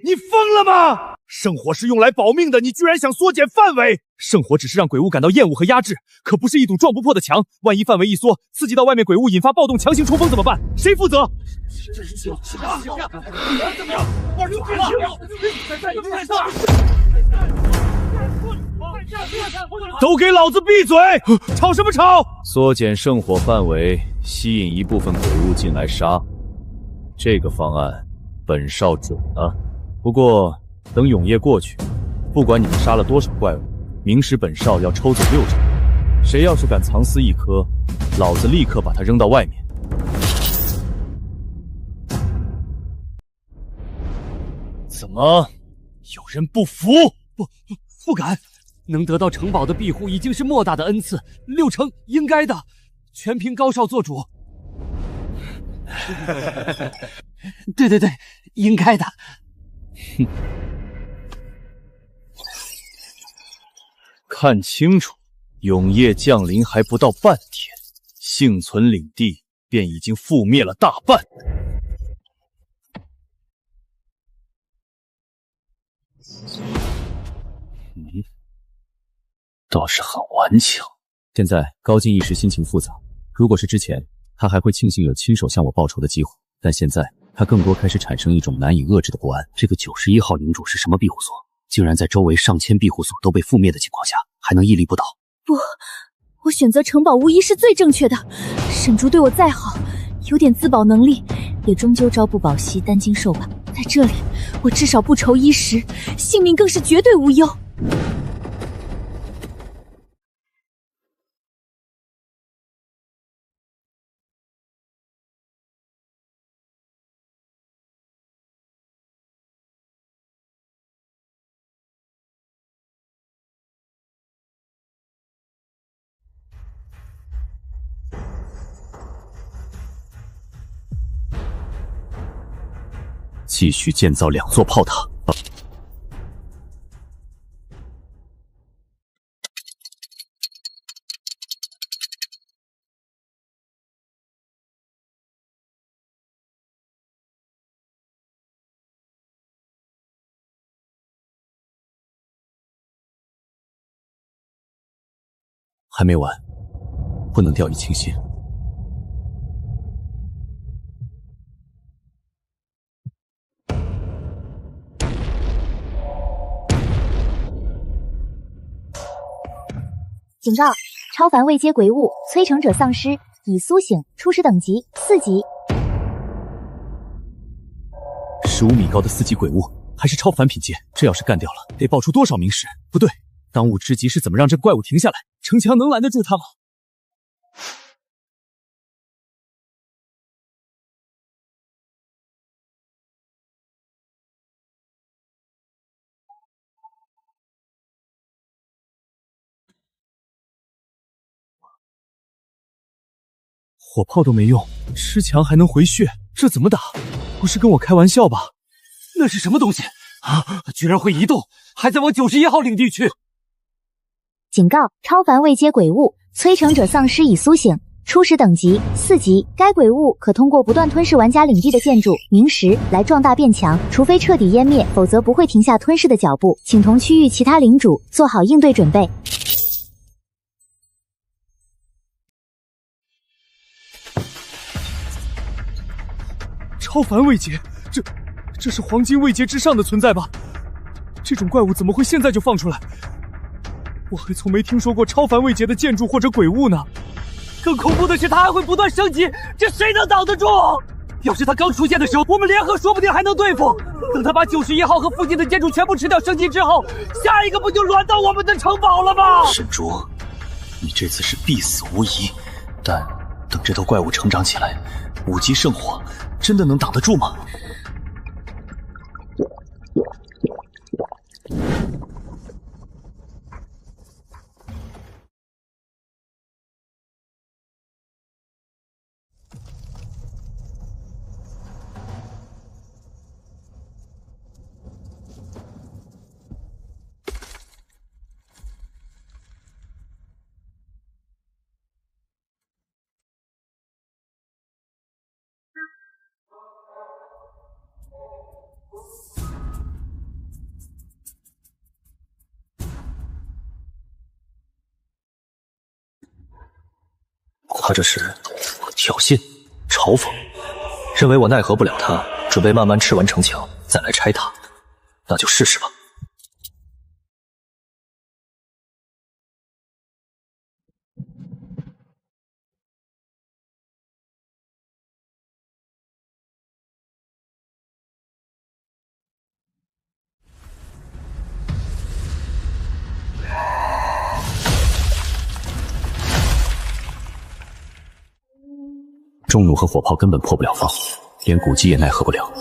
你疯了吗？圣火是用来保命的，你居然想缩减范围！圣火只是让鬼物感到厌恶和压制，可不是一堵撞不破的墙。万一范围一缩，刺激到外面鬼物，引发暴动，强行冲锋怎么办？谁负责？都给老子闭嘴！吵什么吵？缩减圣火范围，吸引一部分鬼物进来杀，这个方案本少准了。不过等永夜过去，不管你们杀了多少怪物，明石本少要抽走6成。谁要是敢藏私1颗，老子立刻把他扔到外面。怎么，有人不服？不敢。能得到城堡的庇护已经是莫大的恩赐，6成应该的，全凭高少做主。对，应该的。哼，看清楚，永夜降临还不到半天，幸存领地便已经覆灭了大半。倒是很顽强。现在高进一时心情复杂，如果是之前，他还会庆幸有亲手向我报仇的机会，但现在他更多开始产生一种难以遏制的不安。这个91号领主是什么庇护所？竟然在周围上千庇护所都被覆灭的情况下，还能屹立不倒？不，我选择城堡无疑是最正确的。沈竹对我再好，有点自保能力，也终究朝不保夕，担惊受怕。在这里，我至少不愁衣食，性命更是绝对无忧。继续建造2座炮塔。还没完，不能掉以轻心。警告：超凡位阶鬼物摧城者丧尸已苏醒，初始等级4级。15米高的4级鬼物，还是超凡品阶，这要是干掉了，得爆出多少明石？不对，当务之急是怎么让这怪物停下来？城墙能拦得住他吗？火炮都没用，吃墙还能回血，这怎么打？不是跟我开玩笑吧？那是什么东西啊？居然会移动，还在往91号领地去！警告：超凡位阶鬼物摧城者丧尸已苏醒，初始等级4级。该鬼物可通过不断吞噬玩家领地的建筑、明石来壮大变强，除非彻底湮灭，否则不会停下吞噬的脚步。请同区域其他领主做好应对准备。超凡位阶，这是黄金位阶之上的存在吧？这种怪物怎么会现在就放出来？我还从没听说过超凡位阶的建筑或者鬼物呢。更恐怖的是，它还会不断升级，这谁能挡得住？要是它刚出现的时候，我们联合说不定还能对付。等它把91号和附近的建筑全部吃掉升级之后，下一个不就轮到我们的城堡了吗？沈竹，你这次是必死无疑，但等这头怪物成长起来，5级圣火真的能挡得住吗？他这是挑衅、嘲讽，认为我奈何不了他，准备慢慢吃完城墙再来拆他，那就试试吧。中弩和火炮根本破不了防，连古籍也奈何不了。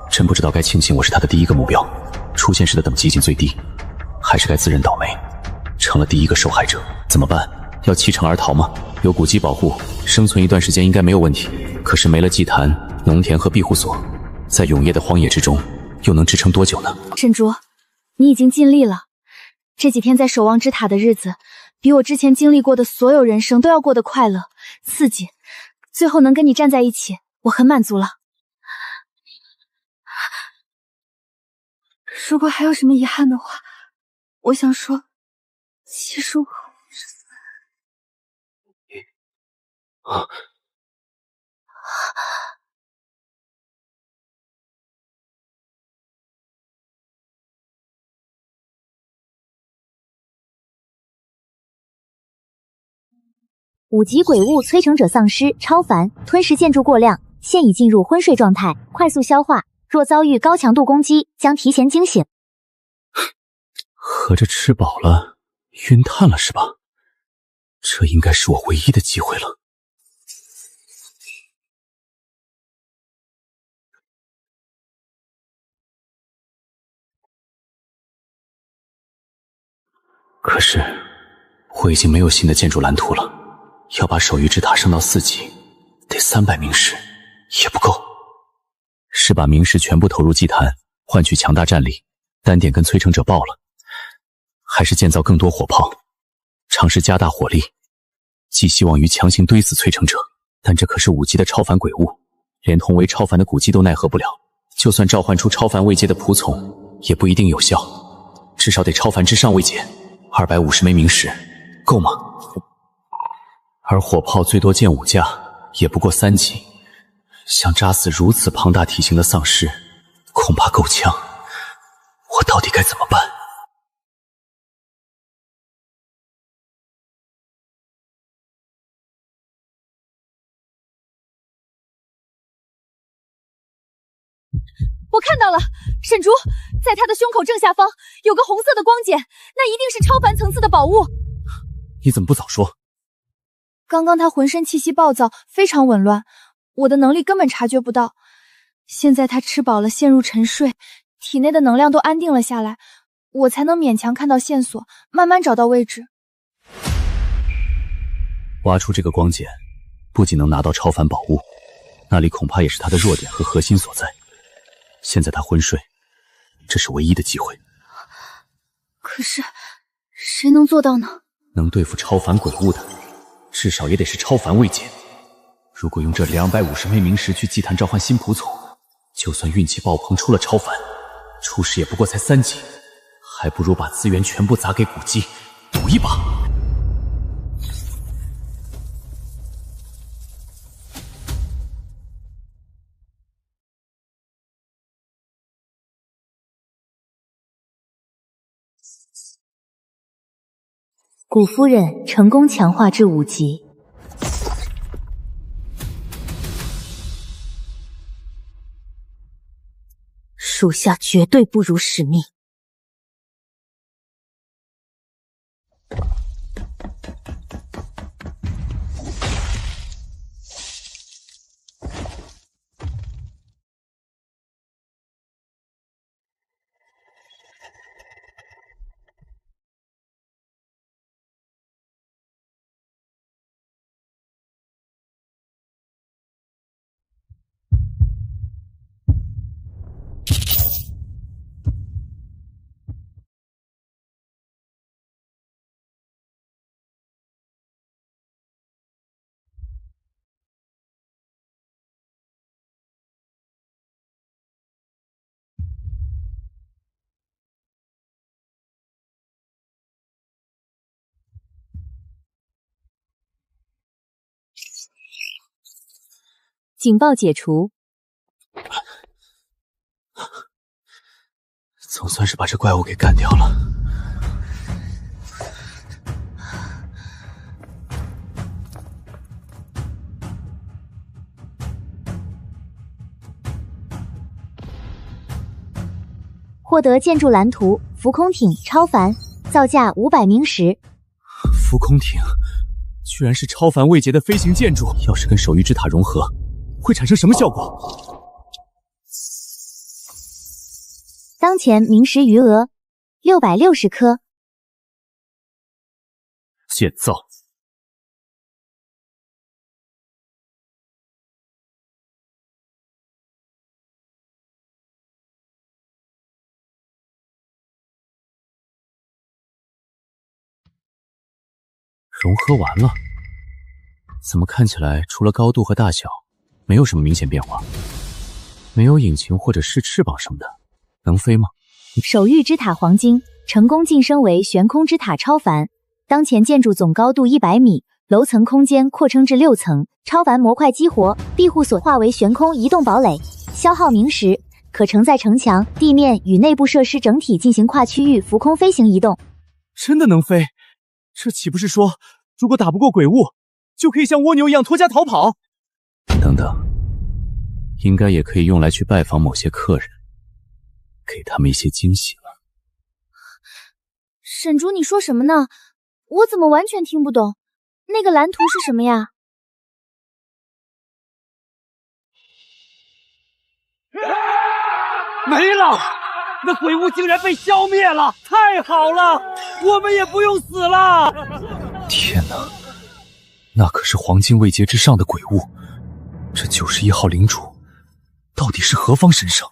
真不知道该庆幸我是他的第一个目标，出现时的等级已经最低，还是该自认倒霉，成了第一个受害者。怎么办？要弃城而逃吗？有古籍保护，生存一段时间应该没有问题。可是没了祭坛、农田和庇护所，在永夜的荒野之中，又能支撑多久呢？沈竹，你已经尽力了。这几天在守望之塔的日子，比我之前经历过的所有人生都要过得快乐、刺激。最后能跟你站在一起，我很满足了。如果还有什么遗憾的话，我想说，其实我5级鬼物摧城者丧尸超凡，吞噬建筑过量，现已进入昏睡状态，快速消化。若遭遇高强度攻击，将提前惊醒。合着吃饱了，晕碳了是吧？这应该是我唯一的机会了。可是，我已经没有新的建筑蓝图了。要把守御之塔升到4级，得300冥石，也不够。是把冥石全部投入祭坛，换取强大战力，单点跟摧城者爆了，还是建造更多火炮，尝试加大火力，寄希望于强行堆死摧城者。但这可是5级的超凡鬼物，连同为超凡的古迹都奈何不了。就算召唤出超凡位阶的仆从，也不一定有效，至少得超凡之上位阶，250枚冥石，够吗？而火炮最多建5架，也不过3级，想扎死如此庞大体型的丧尸，恐怕够呛。我到底该怎么办？我看到了，沈竹，在他的胸口正下方有个红色的光点，那一定是超凡层次的宝物。你怎么不早说？刚刚他浑身气息暴躁，非常紊乱，我的能力根本察觉不到。现在他吃饱了，陷入沉睡，体内的能量都安定了下来，我才能勉强看到线索，慢慢找到位置。挖出这个光茧，不仅能拿到超凡宝物，那里恐怕也是他的弱点和核心所在。现在他昏睡，这是唯一的机会。可是，谁能做到呢？能对付超凡鬼物的，至少也得是超凡位阶。如果用这250枚冥石去祭坛召唤新仆从，就算运气爆棚出了超凡，初始也不过才3级，还不如把资源全部砸给古迹，赌一把。古夫人成功强化至5级。属下绝对不辱使命。警报解除。总算是把这怪物给干掉了。获得建筑蓝图：浮空艇超凡，造价500明石。浮空艇居然是超凡位阶的飞行建筑，要是跟守御之塔融合，会产生什么效果？当前明石余额660颗。建造。融合完了，怎么看起来除了高度和大小，没有什么明显变化？没有引擎或者是翅膀什么的，能飞吗？守御之塔黄金成功晋升为悬空之塔超凡，当前建筑总高度100米，楼层空间扩充至6层，超凡模块激活，庇护所化为悬空移动堡垒，消耗明石，可承载城墙、地面与内部设施整体进行跨区域浮空飞行移动。真的能飞？这岂不是说，如果打不过鬼物，就可以像蜗牛一样脱缰逃跑？等等，应该也可以用来去拜访某些客人，给他们一些惊喜了。沈竹，你说什么呢？我怎么完全听不懂？那个蓝图是什么呀？没了！那鬼物竟然被消灭了！太好了，我们也不用死了！天哪，那可是黄金位阶之上的鬼物，这91号领主到底是何方神圣？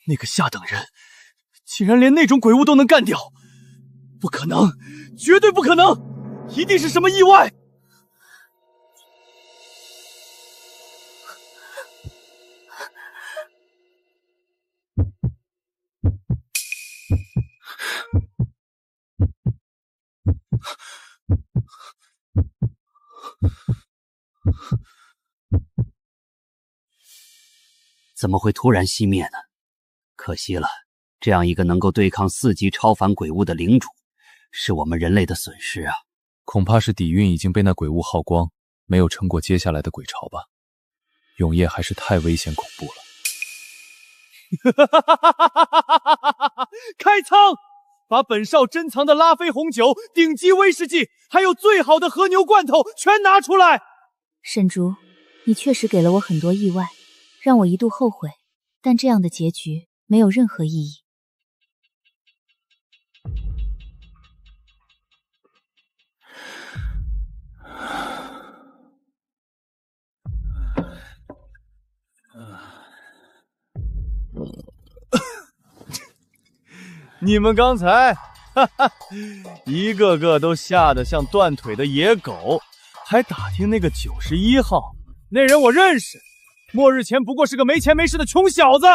那个下等人竟然连那种鬼物都能干掉，不可能，绝对不可能，一定是什么意外！怎么会突然熄灭呢？可惜了，这样一个能够对抗4级超凡鬼物的领主，是我们人类的损失啊！恐怕是底蕴已经被那鬼物耗光，没有撑过接下来的鬼潮吧。永夜还是太危险恐怖了。开仓！把本少珍藏的拉菲红酒、顶级威士忌，还有最好的和牛罐头全拿出来！沈竹，你确实给了我很多意外，让我一度后悔，但这样的结局没有任何意义。你们刚才，一个个都吓得像断腿的野狗，还打听那个91号，那人我认识，末日前不过是个没钱没势的穷小子，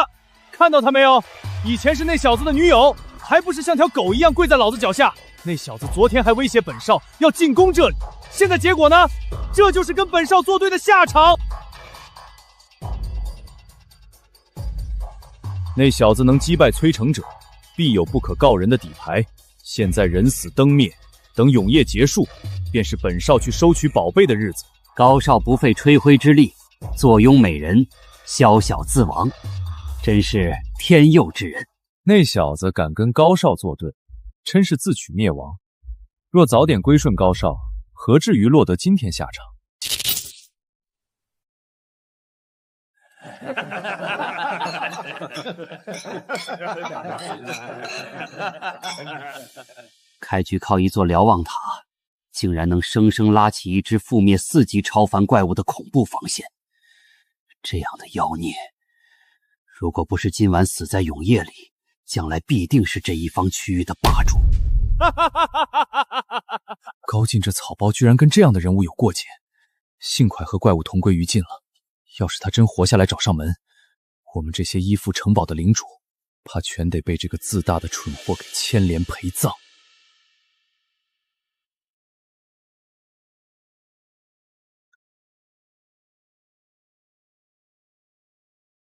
看到他没有？以前是那小子的女友，还不是像条狗一样跪在老子脚下？那小子昨天还威胁本少要进攻这里，现在结果呢？这就是跟本少作对的下场。那小子能击败催成者，必有不可告人的底牌。现在人死灯灭，等永夜结束，便是本少去收取宝贝的日子。高少不费吹灰之力，坐拥美人，宵小自亡，真是天佑之人。那小子敢跟高少作对，真是自取灭亡。若早点归顺高少，何至于落得今天下场？开局靠一座瞭望塔，竟然能生生拉起一支覆灭4级超凡怪物的恐怖防线。这样的妖孽，如果不是今晚死在永夜里，将来必定是这一方区域的霸主。高进这草包居然跟这样的人物有过节，幸亏和怪物同归于尽了。要是他真活下来找上门，我们这些依附城堡的领主，怕全得被这个自大的蠢货给牵连陪葬。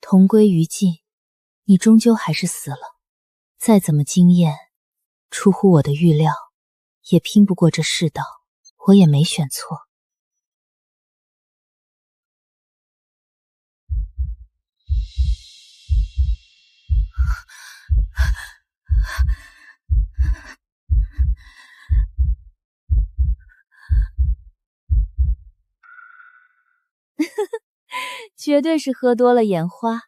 同归于尽，你终究还是死了。再怎么惊艳，出乎我的预料，也拼不过这世道。我也没选错。绝对是喝多了眼花。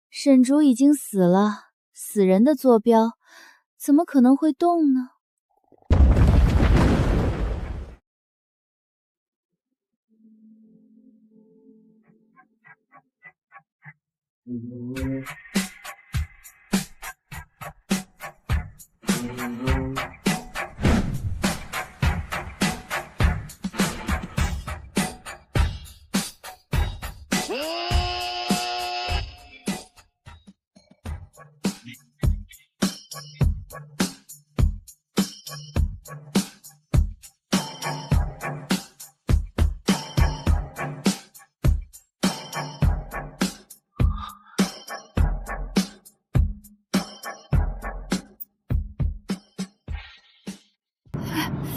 沈竹已经死了，死人的坐标怎么可能会动呢？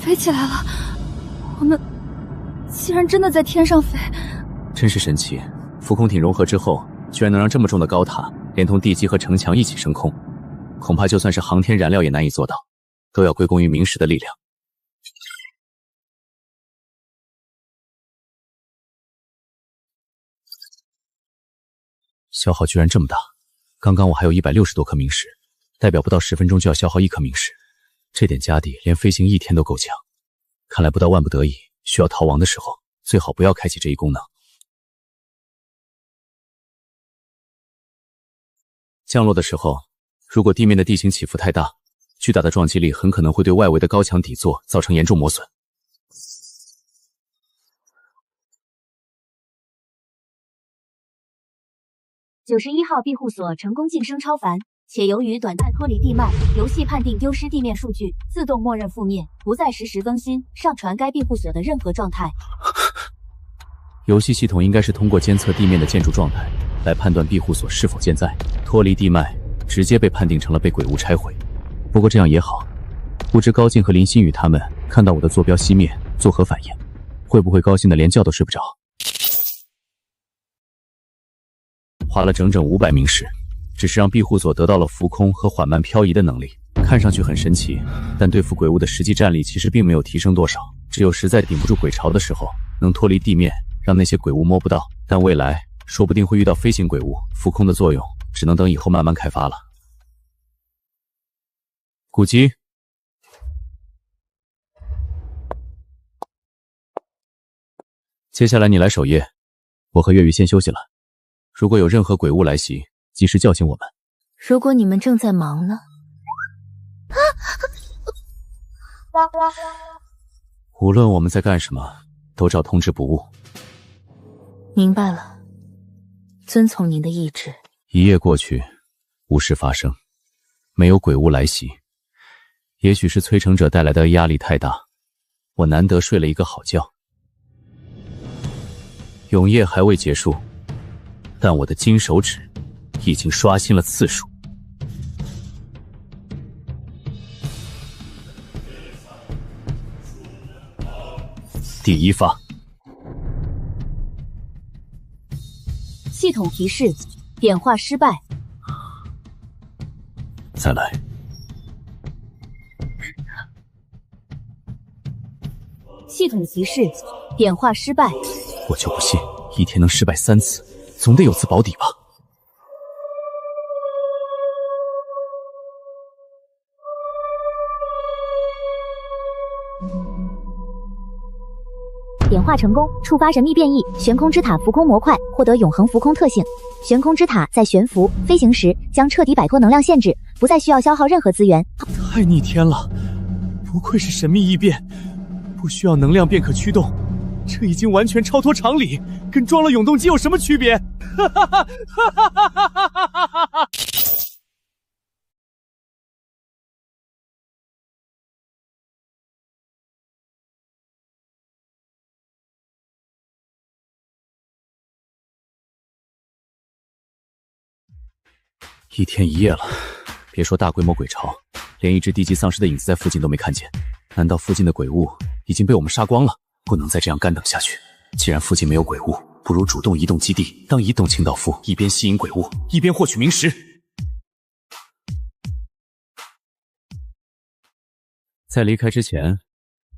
飞起来了！我们竟然真的在天上飞，真是神奇！浮空体融合之后，居然能让这么重的高塔连同地基和城墙一起升空，恐怕就算是航天燃料也难以做到，都要归功于明石的力量。消耗居然这么大！刚刚我还有160多颗明石，代表不到10分钟就要消耗1颗明石。这点家底连飞行1天都够呛，看来不到万不得已需要逃亡的时候，最好不要开启这一功能。降落的时候，如果地面的地形起伏太大，巨大的撞击力很可能会对外围的高墙底座造成严重磨损。91号庇护所成功晋升超凡。且由于短暂脱离地脉，游戏判定丢失地面数据，自动默认覆灭，不再实时更新上传该庇护所的任何状态。游戏系统应该是通过监测地面的建筑状态来判断庇护所是否健在。脱离地脉，直接被判定成了被鬼物拆毁。不过这样也好，不知高进和林心雨他们看到我的坐标熄灭作何反应？会不会高兴的连觉都睡不着？花了整整500明石。只是让庇护所得到了浮空和缓慢漂移的能力，看上去很神奇，但对付鬼物的实际战力其实并没有提升多少。只有实在顶不住鬼潮的时候，能脱离地面，让那些鬼物摸不到。但未来说不定会遇到飞行鬼物，浮空的作用只能等以后慢慢开发了。古籍，接下来你来守夜，我和月雨先休息了。如果有任何鬼物来袭，及时叫醒我们。如果你们正在忙呢？无论我们在干什么，都照通知不误。明白了，遵从您的意志。一夜过去，无事发生，没有鬼物来袭。也许是催成者带来的压力太大，我难得睡了一个好觉。永夜还未结束，但我的金手指已经刷新了次数。第一发，系统提示：点化失败。再来。系统提示：点化失败。我就不信一天能失败3次，总得有次保底吧。点化成功，触发神秘变异悬空之塔浮空模块，获得永恒浮空特性。悬空之塔在悬浮飞行时将彻底摆脱能量限制，不再需要消耗任何资源。太逆天了，不愧是神秘异变，不需要能量便可驱动，这已经完全超脱常理，跟装了永动机有什么区别？哈哈哈哈哈哈哈！1天1夜了，别说大规模鬼潮，连一只低级丧尸的影子在附近都没看见。难道附近的鬼物已经被我们杀光了？不能再这样干等下去。既然附近没有鬼物，不如主动移动基地，当移动清道夫，一边吸引鬼物，一边获取明石。在离开之前，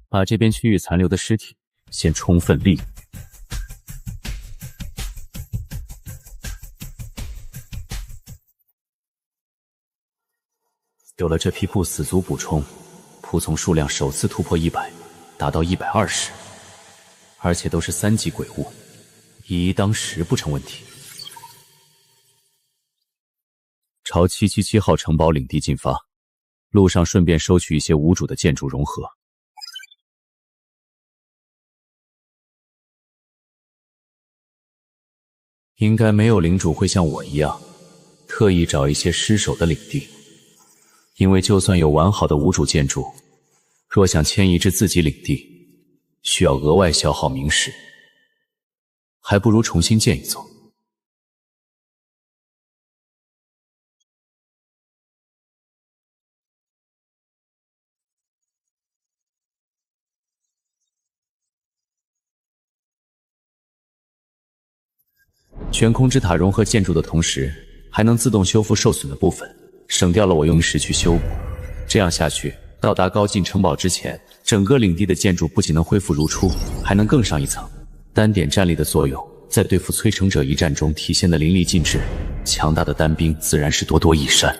把这边区域残留的尸体先充分利用。有了这批不死族补充，仆从数量首次突破100，达到120，而且都是3级鬼物，以一当10不成问题。朝777号城堡领地进发，路上顺便收取一些无主的建筑融合。应该没有领主会像我一样，特意找一些失守的领地。因为就算有完好的无主建筑，若想迁移至自己领地，需要额外消耗明石，还不如重新建一座。悬空之塔融合建筑的同时，还能自动修复受损的部分，省掉了我用明石去修补。这样下去，到达高进城堡之前，整个领地的建筑不仅能恢复如初，还能更上一层。单点战力的作用，在对付摧城者一战中体现的淋漓尽致，强大的单兵自然是多多益善。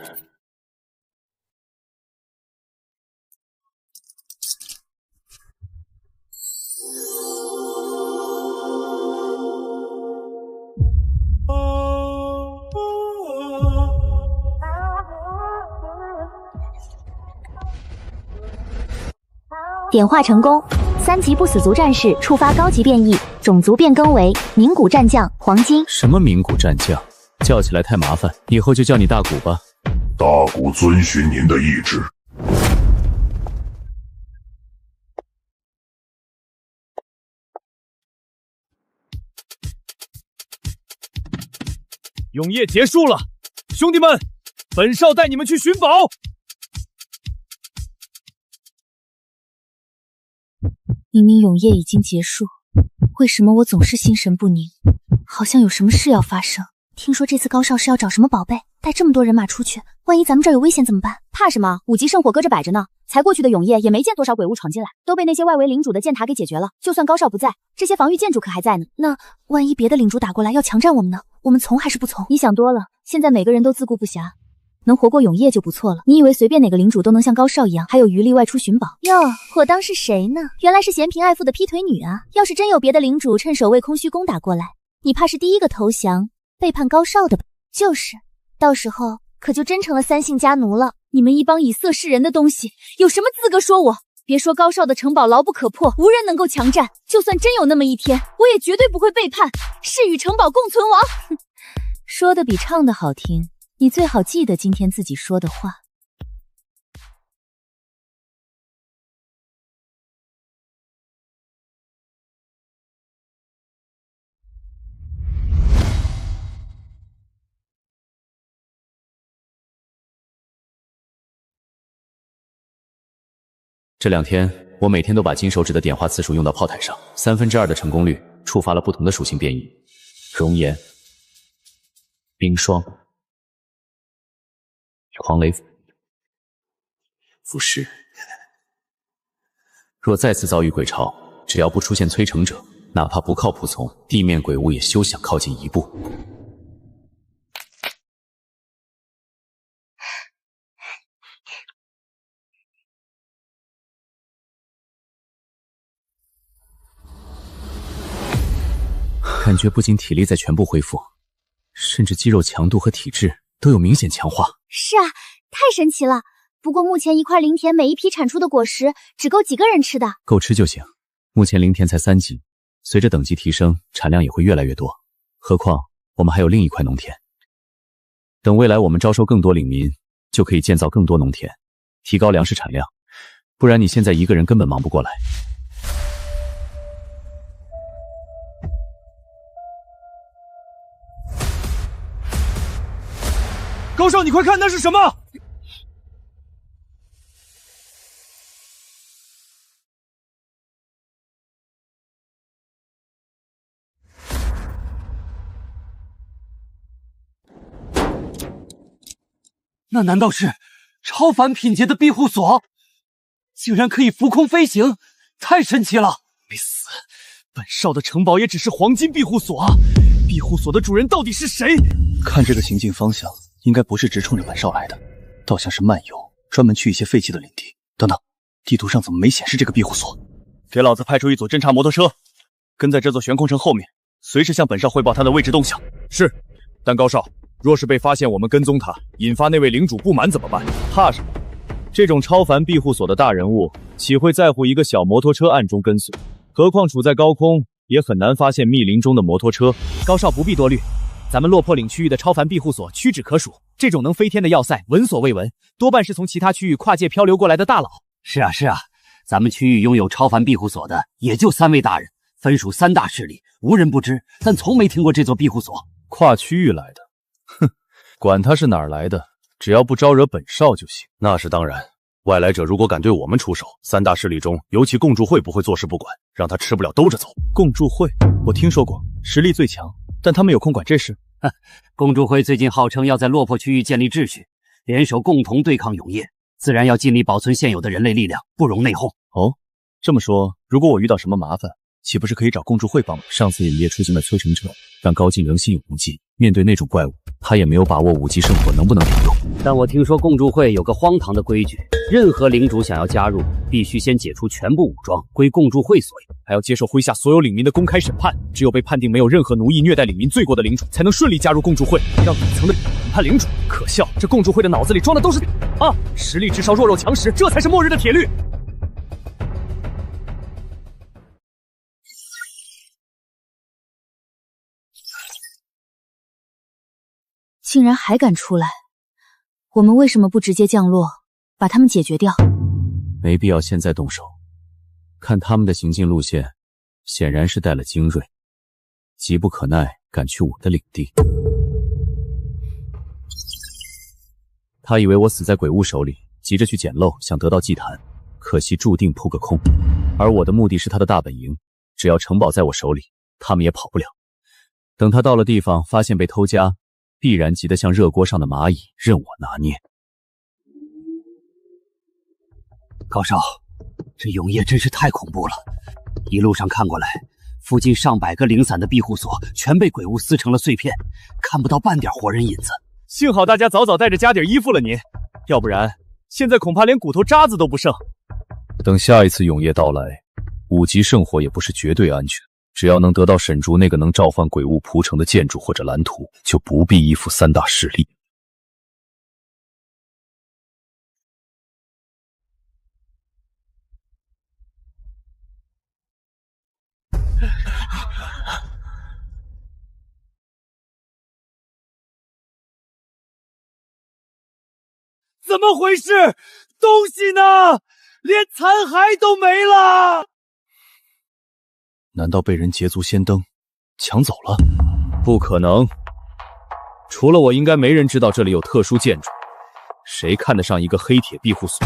点化成功，3级不死族战士触发高级变异，种族变更为冥古战将黄金。什么冥古战将？叫起来太麻烦，以后就叫你大古吧。大古遵循您的意志。永夜结束了，兄弟们，本少带你们去寻宝。明明永夜已经结束，为什么我总是心神不宁？好像有什么事要发生。听说这次高少是要找什么宝贝，带这么多人马出去，万一咱们这儿有危险怎么办？怕什么？5级圣火搁着摆着呢，才过去的永夜也没见多少鬼物闯进来，都被那些外围领主的箭塔给解决了。就算高少不在，这些防御建筑可还在呢。那万一别的领主打过来要强占我们呢？我们从还是不从？你想多了，现在每个人都自顾不暇，能活过永夜就不错了。你以为随便哪个领主都能像高少一样，还有余力外出寻宝？哟，我当是谁呢？原来是嫌贫爱富的劈腿女啊！要是真有别的领主趁守卫空虚攻打过来，你怕是第一个投降背叛高少的吧？就是，到时候可就真成了3姓家奴了。你们一帮以色示人的东西，有什么资格说我？别说高少的城堡牢不可破，无人能够强占，就算真有那么一天，我也绝对不会背叛，誓与城堡共存亡。说的比唱的好听，你最好记得今天自己说的话。这2天，我每天都把金手指的点化次数用到炮台上，2/3的成功率触发了不同的属性变异：熔岩、冰霜、狂雷、腐蚀。若再次遭遇鬼潮，只要不出现催成者，哪怕不靠谱从，地面鬼物也休想靠近1步。感觉不仅体力在全部恢复，甚至肌肉强度和体质都有明显强化。是啊，太神奇了。不过目前一块灵田每一批产出的果实只够几个人吃的。够吃就行。目前灵田才3级，随着等级提升，产量也会越来越多。何况我们还有另一块农田。等未来我们招收更多领民，就可以建造更多农田，提高粮食产量。不然你现在一个人根本忙不过来。高少，你快看，那是什么？那难道是超凡品阶的庇护所？竟然可以浮空飞行，太神奇了！没死，本少的城堡也只是黄金庇护所啊！庇护所的主人到底是谁？看这个行进方向，应该不是直冲着本少来的，倒像是漫游，专门去一些废弃的领地。等等，地图上怎么没显示这个庇护所？给老子派出一组侦察摩托车，跟在这座悬空城后面，随时向本少汇报他的位置动向。是，但高少，若是被发现我们跟踪他，引发那位领主不满怎么办？怕什么？这种超凡庇护所的大人物，岂会在乎一个小摩托车暗中跟随？何况处在高空，也很难发现密林中的摩托车。高少不必多虑，咱们落魄岭区域的超凡庇护所屈指可数，这种能飞天的要塞闻所未闻，多半是从其他区域跨界漂流过来的大佬。是啊，咱们区域拥有超凡庇护所的也就3位大人，分属3大势力，无人不知，但从没听过这座庇护所。跨区域来的？哼，管他是哪儿来的，只要不招惹本少就行。那是当然，外来者如果敢对我们出手，3大势力中，尤其共助会不会坐视不管，让他吃不了兜着走。共助会，我听说过，实力最强，但他们有空管这事？共助会最近号称要在落魄区域建立秩序，联手共同对抗永夜，自然要尽力保存现有的人类力量，不容内讧。哦，这么说，如果我遇到什么麻烦，岂不是可以找共助会帮忙？上次引猎出现的催成者，让高进仍心有余悸。面对那种怪物，他也没有把握5级圣火能不能顶用。但我听说共助会有个荒唐的规矩，任何领主想要加入，必须先解除全部武装，归共助会所有，还要接受麾下所有领民的公开审判。只有被判定没有任何奴役、虐待领民罪过的领主，才能顺利加入共助会，让底层的审判领主。可笑，这共助会的脑子里装的都是啊！实力至少弱肉强食，这才是末日的铁律。竟然还敢出来！我们为什么不直接降落，把他们解决掉？没必要现在动手。看他们的行进路线，显然是带了精锐，急不可耐赶去我的领地。他以为我死在鬼物手里，急着去捡漏，想得到祭坛，可惜注定扑个空。而我的目的是他的大本营，只要城堡在我手里，他们也跑不了。等他到了地方，发现被偷家，必然急得像热锅上的蚂蚁，任我拿捏。高少，这永夜真是太恐怖了！一路上看过来，附近上百个零散的庇护所全被鬼物撕成了碎片，看不到半点活人影子。幸好大家早早带着家底衣服了您，要不然现在恐怕连骨头渣子都不剩。等下一次永夜到来，5级圣火也不是绝对安全。只要能得到沈竹那个能召唤鬼物蒲城的建筑或者蓝图，就不必依附3大势力。怎么回事？东西呢？连残骸都没了！难道被人捷足先登，抢走了？不可能！除了我，应该没人知道这里有特殊建筑。谁看得上一个黑铁庇护所？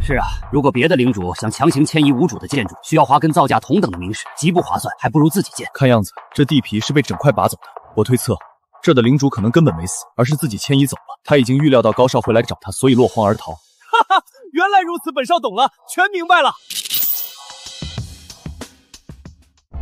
是啊，如果别的领主想强行迁移无主的建筑，需要花跟造价同等的名石，极不划算，还不如自己建。看样子这地皮是被整块拔走的。我推测，这的领主可能根本没死，而是自己迁移走了。他已经预料到高少会来找他，所以落荒而逃。哈哈，原来如此，本少懂了，全明白了。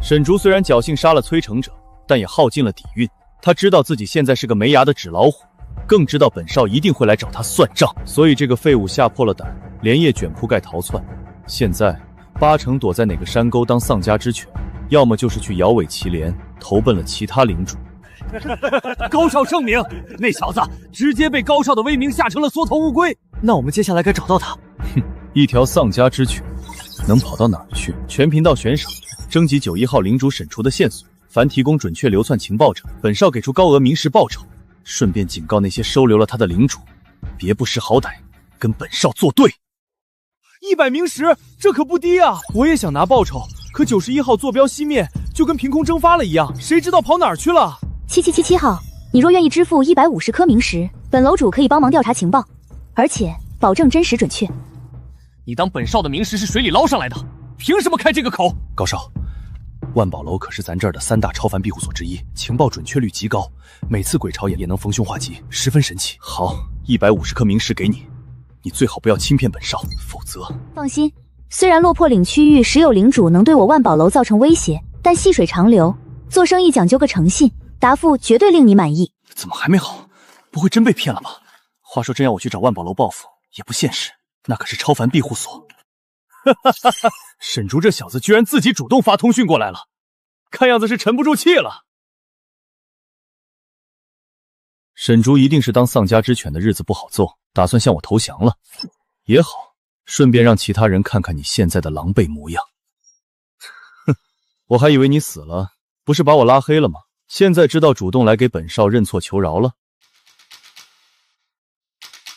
沈竹虽然侥幸杀了催城者，但也耗尽了底蕴。他知道自己现在是个没牙的纸老虎，更知道本少一定会来找他算账，所以这个废物吓破了胆，连夜卷铺盖逃窜。现在八成躲在哪个山沟当丧家之犬，要么就是去摇尾乞怜，投奔了其他领主。高少圣明，那小子直接被高少的威名吓成了缩头乌龟。那我们接下来该找到他。哼，一条丧家之犬能跑到哪儿去？全频道悬赏，征集91号领主沈除的线索。凡提供准确流窜情报者，本少给出高额明石报酬。顺便警告那些收留了他的领主，别不识好歹，跟本少作对。100明石，这可不低啊！我也想拿报酬，可91号坐标熄灭，就跟凭空蒸发了一样，谁知道跑哪儿去了？7777号，你若愿意支付150颗明石，本楼主可以帮忙调查情报，而且保证真实准确。你当本少的明石是水里捞上来的，凭什么开这个口？高少。万宝楼可是咱这儿的3大超凡庇护所之一，情报准确率极高，每次鬼潮也能逢凶化吉，十分神奇。好，150颗明石给你，你最好不要轻骗本少，否则……放心，虽然落魄岭区域时有领主能对我万宝楼造成威胁，但细水长流，做生意讲究个诚信，答复绝对令你满意。怎么还没好？不会真被骗了吧？话说真要我去找万宝楼报复，也不现实，那可是超凡庇护所。哈哈哈哈！沈竹这小子居然自己主动发通讯过来了，看样子是沉不住气了。沈竹一定是当丧家之犬的日子不好做，打算向我投降了。也好，顺便让其他人看看你现在的狼狈模样。哼，我还以为你死了，不是把我拉黑了吗？现在知道主动来给本少认错求饶了。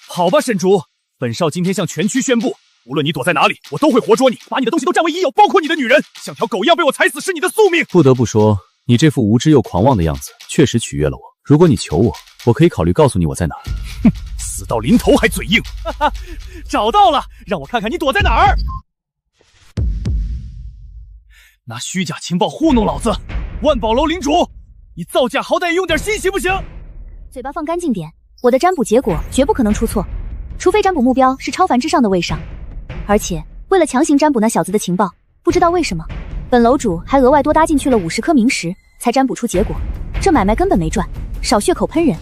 好吧，沈竹，本少今天向全区宣布，无论你躲在哪里，我都会活捉你，把你的东西都占为己有，包括你的女人，像条狗一样被我踩死是你的宿命。不得不说，你这副无知又狂妄的样子，确实取悦了我。如果你求我，我可以考虑告诉你我在哪儿。哼，死到临头还嘴硬。哈哈，找到了，让我看看你躲在哪儿。拿虚假情报糊弄老子，万宝楼领主，你造假好歹也用点心行不行？嘴巴放干净点，我的占卜结果绝不可能出错，除非占卜目标是超凡之上的位上。而且为了强行占卜那小子的情报，不知道为什么，本楼主还额外多搭进去了50颗明石，才占卜出结果。这买卖根本没赚，少血口喷人。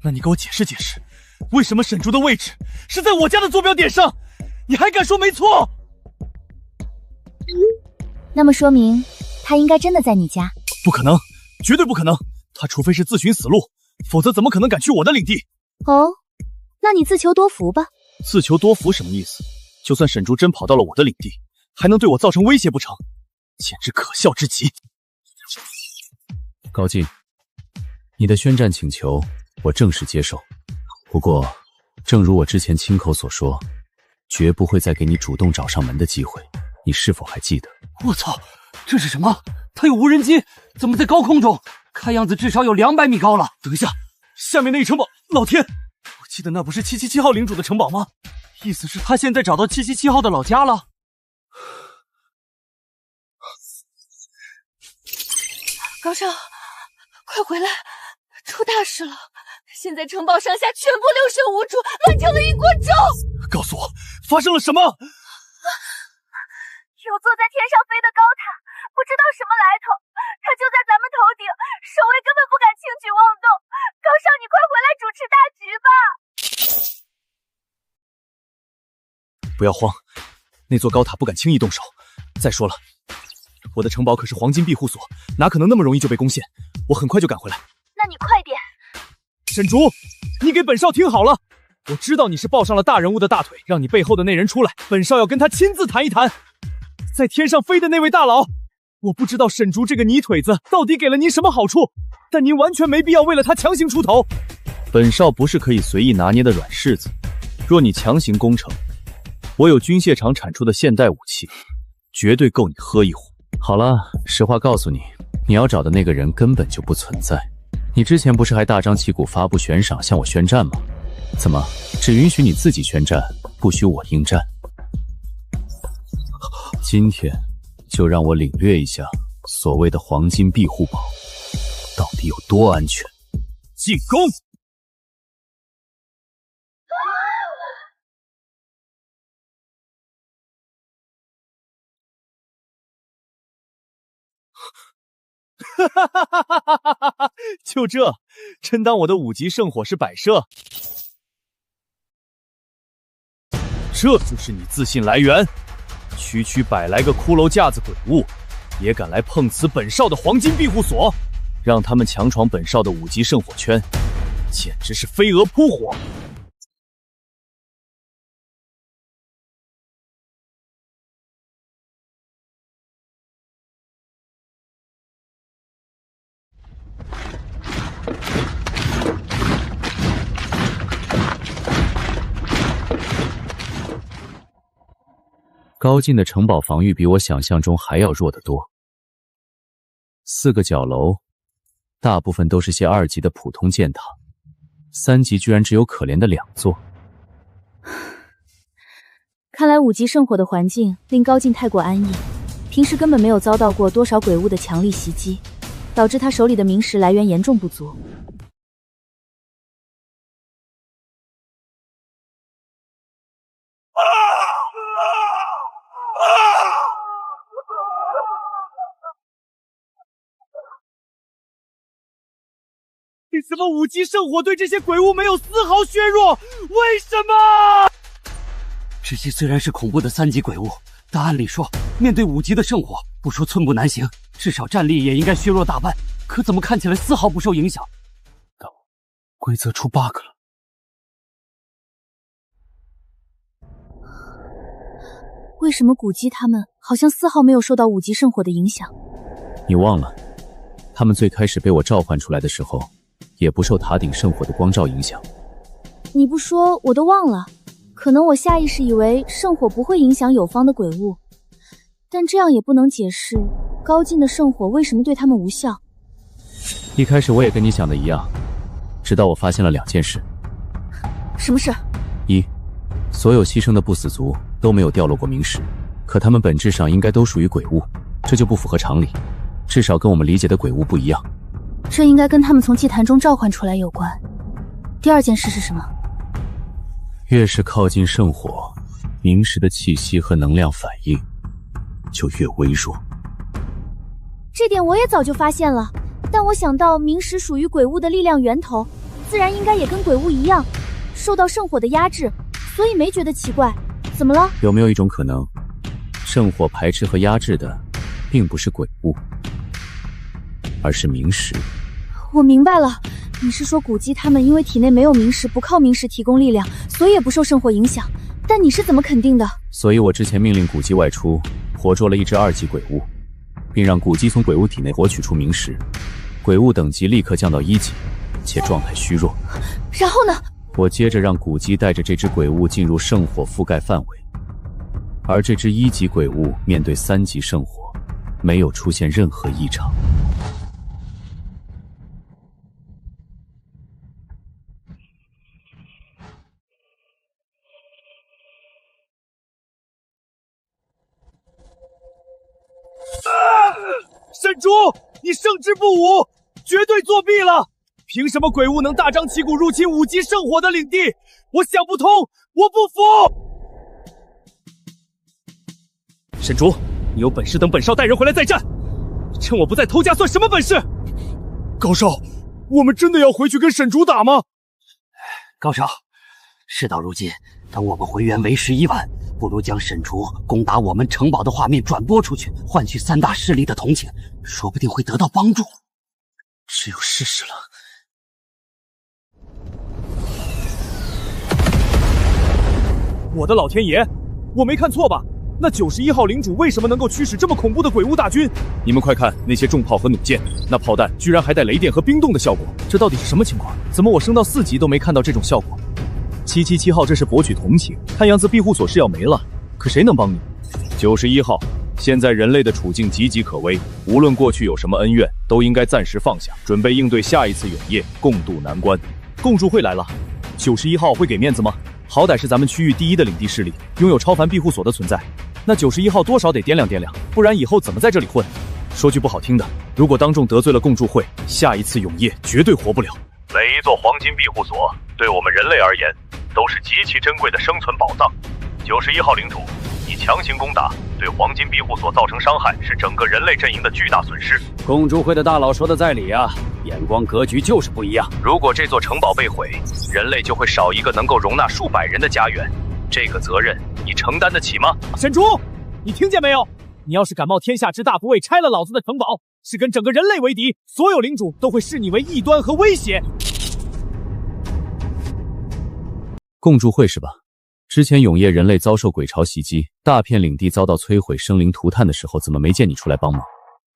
那你给我解释解释，为什么沈竹的位置是在我家的坐标点上？你还敢说没错？那么说明他应该真的在你家？不可能，绝对不可能！他除非是自寻死路，否则怎么可能敢去我的领地？哦，那你自求多福吧。自求多福什么意思？就算沈竹真跑到了我的领地，还能对我造成威胁不成？简直可笑至极！高进，你的宣战请求我正式接受。不过，正如我之前亲口所说，绝不会再给你主动找上门的机会。你是否还记得？我操，这是什么？他有无人机，怎么在高空中？看样子至少有200米高了。等一下，下面那一城堡，老天！我记得那不是777号领主的城堡吗？意思是他现在找到777号的老家了？高少，快回来！出大事了！现在城堡上下全部六神无主，乱成了一锅粥！告诉我，发生了什么？有坐在天上飞的高塔，不知道什么来头，它就在咱们头顶，守卫根本不敢轻举妄动。高少，你快回来主持大局吧！不要慌，那座高塔不敢轻易动手。再说了，我的城堡可是黄金庇护所，哪可能那么容易就被攻陷？我很快就赶回来。那你快点！沈竹，你给本少听好了，我知道你是抱上了大人物的大腿，让你背后的那人出来，本少要跟他亲自谈一谈。在天上飞的那位大佬，我不知道沈竹这个泥腿子到底给了您什么好处，但您完全没必要为了他强行出头。本少不是可以随意拿捏的软柿子，若你强行攻城，我有军械厂产出的现代武器，绝对够你喝一壶。好了，实话告诉你，你要找的那个人根本就不存在。你之前不是还大张旗鼓发布悬赏向我宣战吗？怎么，只允许你自己宣战，不许我应战？今天就让我领略一下所谓的黄金庇护堡到底有多安全。进攻！哈哈哈哈哈哈！就这，真当我的5级圣火是摆设？这就是你自信来源？区区100来个骷髅架子鬼物，也敢来碰瓷本少的黄金庇护所，让他们强闯本少的5级圣火圈，简直是飞蛾扑火！高进的城堡防御比我想象中还要弱得多。4个角楼，大部分都是些2级的普通箭塔，3级居然只有可怜的2座。看来5级圣火的环境令高进太过安逸，平时根本没有遭到过多少鬼物的强力袭击，导致他手里的明石来源严重不足。为什么5级圣火对这些鬼物没有丝毫削弱？为什么？这些虽然是恐怖的3级鬼物，但按理说，面对5级的圣火，不说寸步难行，至少战力也应该削弱大半。可怎么看起来丝毫不受影响？规则出 bug 了。为什么古鸡他们好像丝毫没有受到5级圣火的影响？你忘了，他们最开始被我召唤出来的时候，也不受塔顶圣火的光照影响。你不说我都忘了，可能我下意识以为圣火不会影响友方的鬼物，但这样也不能解释高进的圣火为什么对他们无效。一开始我也跟你想的一样，直到我发现了2件事。什么事？1，所有牺牲的不死族都没有掉落过明石，可他们本质上应该都属于鬼物，这就不符合常理，至少跟我们理解的鬼物不一样。这应该跟他们从祭坛中召唤出来有关。第2件事是什么？越是靠近圣火，明石的气息和能量反应就越微弱。这点我也早就发现了，但我想到明石属于鬼物的力量源头，自然应该也跟鬼物一样受到圣火的压制，所以没觉得奇怪。怎么了？有没有一种可能，圣火排斥和压制的并不是鬼物，而是明石？我明白了，你是说古鸡他们因为体内没有明石，不靠明石提供力量，所以也不受圣火影响。但你是怎么肯定的？所以我之前命令古鸡外出，活捉了一只2级鬼物，并让古鸡从鬼物体内获取出明石，鬼物等级立刻降到1级，且状态虚弱。然后呢？我接着让古鸡带着这只鬼物进入圣火覆盖范围，而这只1级鬼物面对3级圣火，没有出现任何异常。沈竹，你胜之不武，绝对作弊了！凭什么鬼物能大张旗鼓入侵5级圣火的领地？我想不通，我不服！沈竹，你有本事等本少带人回来再战，趁我不在偷家算什么本事？高少，我们真的要回去跟沈竹打吗？高少，事到如今，等我们回援为时已晚，不如将沈竹攻打我们城堡的画面转播出去，换取3大势力的同情，说不定会得到帮助。只有试试了。我的老天爷，我没看错吧？那91号领主为什么能够驱使这么恐怖的鬼物大军？你们快看那些重炮和弩箭，那炮弹居然还带雷电和冰冻的效果，这到底是什么情况？怎么我升到4级都没看到这种效果？777号这是博取同情，看样子庇护所是要没了，可谁能帮你？91号，现在人类的处境岌岌可危，无论过去有什么恩怨，都应该暂时放下，准备应对下一次永夜，共度难关。共助会来了，91号会给面子吗？好歹是咱们区域第一的领地势力，拥有超凡庇护所的存在，那91号多少得掂量掂量，不然以后怎么在这里混？说句不好听的，如果当众得罪了共助会，下一次永夜绝对活不了。每一座黄金庇护所对我们人类而言都是极其珍贵的生存宝藏。91号领主，你强行攻打，对黄金庇护所造成伤害，是整个人类阵营的巨大损失。共助会的大佬说的在理啊，眼光格局就是不一样。如果这座城堡被毁，人类就会少一个能够容纳数百人的家园，这个责任你承担得起吗？沈竹，你听见没有？你要是敢冒天下之大不韪拆了老子的城堡，是跟整个人类为敌，所有领主都会视你为异端和威胁。共助会是吧？之前永夜人类遭受鬼潮袭击，大片领地遭到摧毁，生灵涂炭的时候，怎么没见你出来帮忙？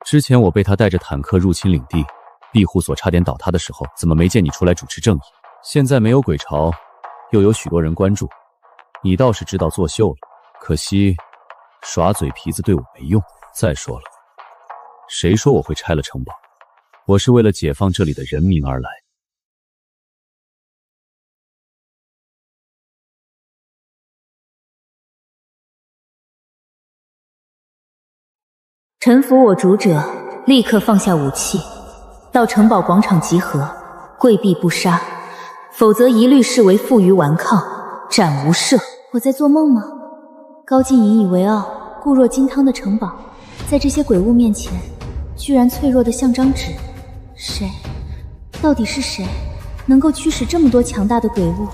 之前我被他带着坦克入侵领地，庇护所差点倒塌的时候，怎么没见你出来主持正义？现在没有鬼潮，又有许多人关注，你倒是知道作秀了，可惜耍嘴皮子对我没用。再说了，谁说我会拆了城堡？我是为了解放这里的人民而来。臣服我主者，立刻放下武器，到城堡广场集合，跪毙不杀，否则一律视为负隅顽抗，斩无赦。我在做梦吗？高进引以为傲、固若金汤的城堡，在这些鬼物面前，居然脆弱的像张纸。谁？到底是谁，能够驱使这么多强大的鬼物？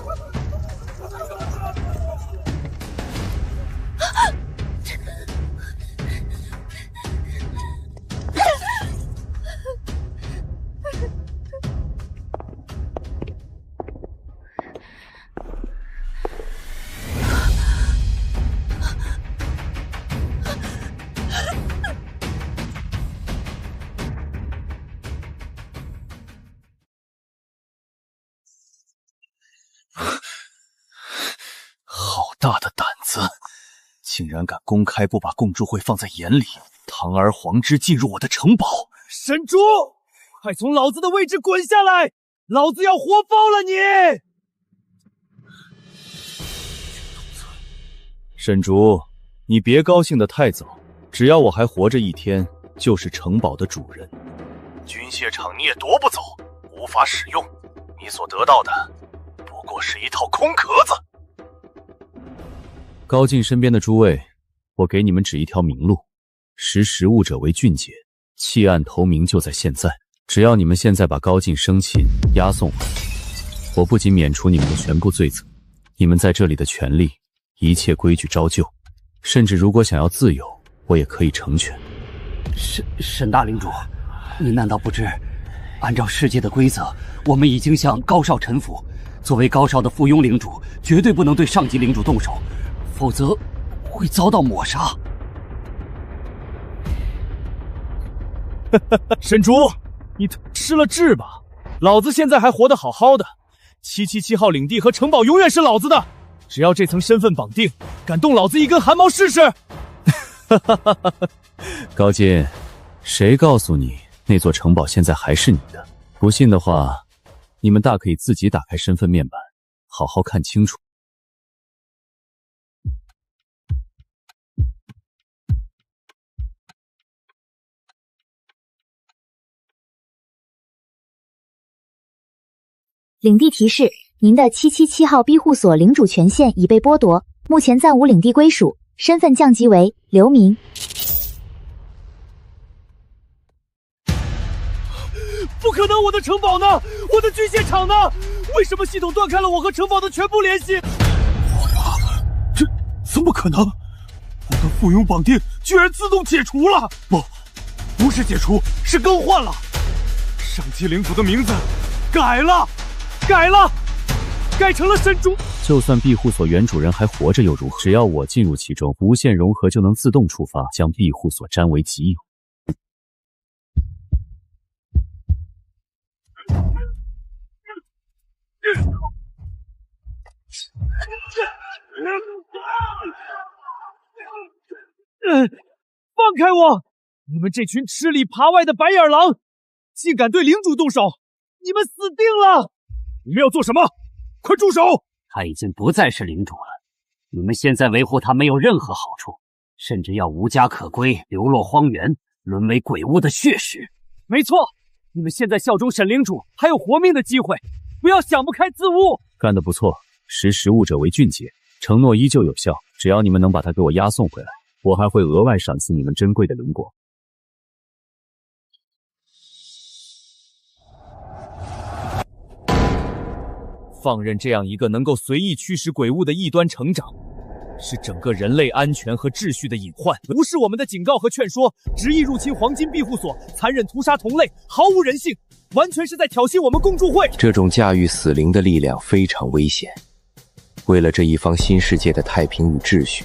大的胆子，竟然敢公开不把共助会放在眼里，堂而皇之进入我的城堡！沈竹，快从老子的位置滚下来，老子要活包了你！沈竹，你别高兴得太早，只要我还活着一天，就是城堡的主人。军械场你也夺不走，无法使用，你所得到的不过是一套空壳子。高进身边的诸位，我给你们指一条明路，识时务者为俊杰，弃暗投明就在现在。只要你们现在把高进生擒押送回来，我不仅免除你们的全部罪责，你们在这里的权利一切规矩照旧，甚至如果想要自由，我也可以成全。沈大领主，您难道不知，按照世界的规则，我们已经向高少臣服，作为高少的附庸领主，绝对不能对上级领主动手，否则会遭到抹杀。沈竹，你失了智吧？老子现在还活得好好的，777号领地和城堡永远是老子的，只要这层身份绑定，敢动老子一根汗毛试试？高进，谁告诉你那座城堡现在还是你的？不信的话，你们大可以自己打开身份面板，好好看清楚。领地提示：您的777号庇护所领主权限已被剥夺，目前暂无领地归属，身份降级为流民。不可能！我的城堡呢？我的军械厂呢？为什么系统断开了我和城堡的全部联系？这怎么可能？我的附庸绑定居然自动解除了！不是解除，是更换了。上级领主的名字改了，改成了沈竹。就算庇护所原主人还活着又如何？只要我进入其中，无限融合就能自动触发，将庇护所占为己有。放开我！你们这群吃里扒外的白眼狼，竟敢对领主动手！你们死定了！你们要做什么？快住手！他已经不再是领主了，你们现在维护他没有任何好处，甚至要无家可归，流落荒原，沦为鬼屋的血食。没错，你们现在效忠沈领主，还有活命的机会，不要想不开自误。干得不错，识时务者为俊杰，承诺依旧有效。只要你们能把他给我押送回来，我还会额外赏赐你们珍贵的灵果。放任这样一个能够随意驱使鬼物的异端成长，是整个人类安全和秩序的隐患。无视我们的警告和劝说，执意入侵黄金庇护所，残忍屠杀同类，毫无人性，完全是在挑衅我们共助会。这种驾驭死灵的力量非常危险。为了这一方新世界的太平与秩序，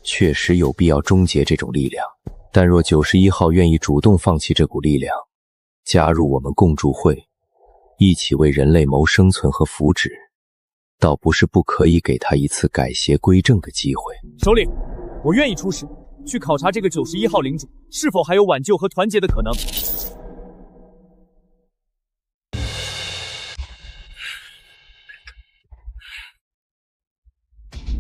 确实有必要终结这种力量。但若91号愿意主动放弃这股力量，加入我们共助会，一起为人类谋生存和福祉，倒不是不可以给他一次改邪归正的机会。首领，我愿意出使，去考察这个91号领主是否还有挽救和团结的可能。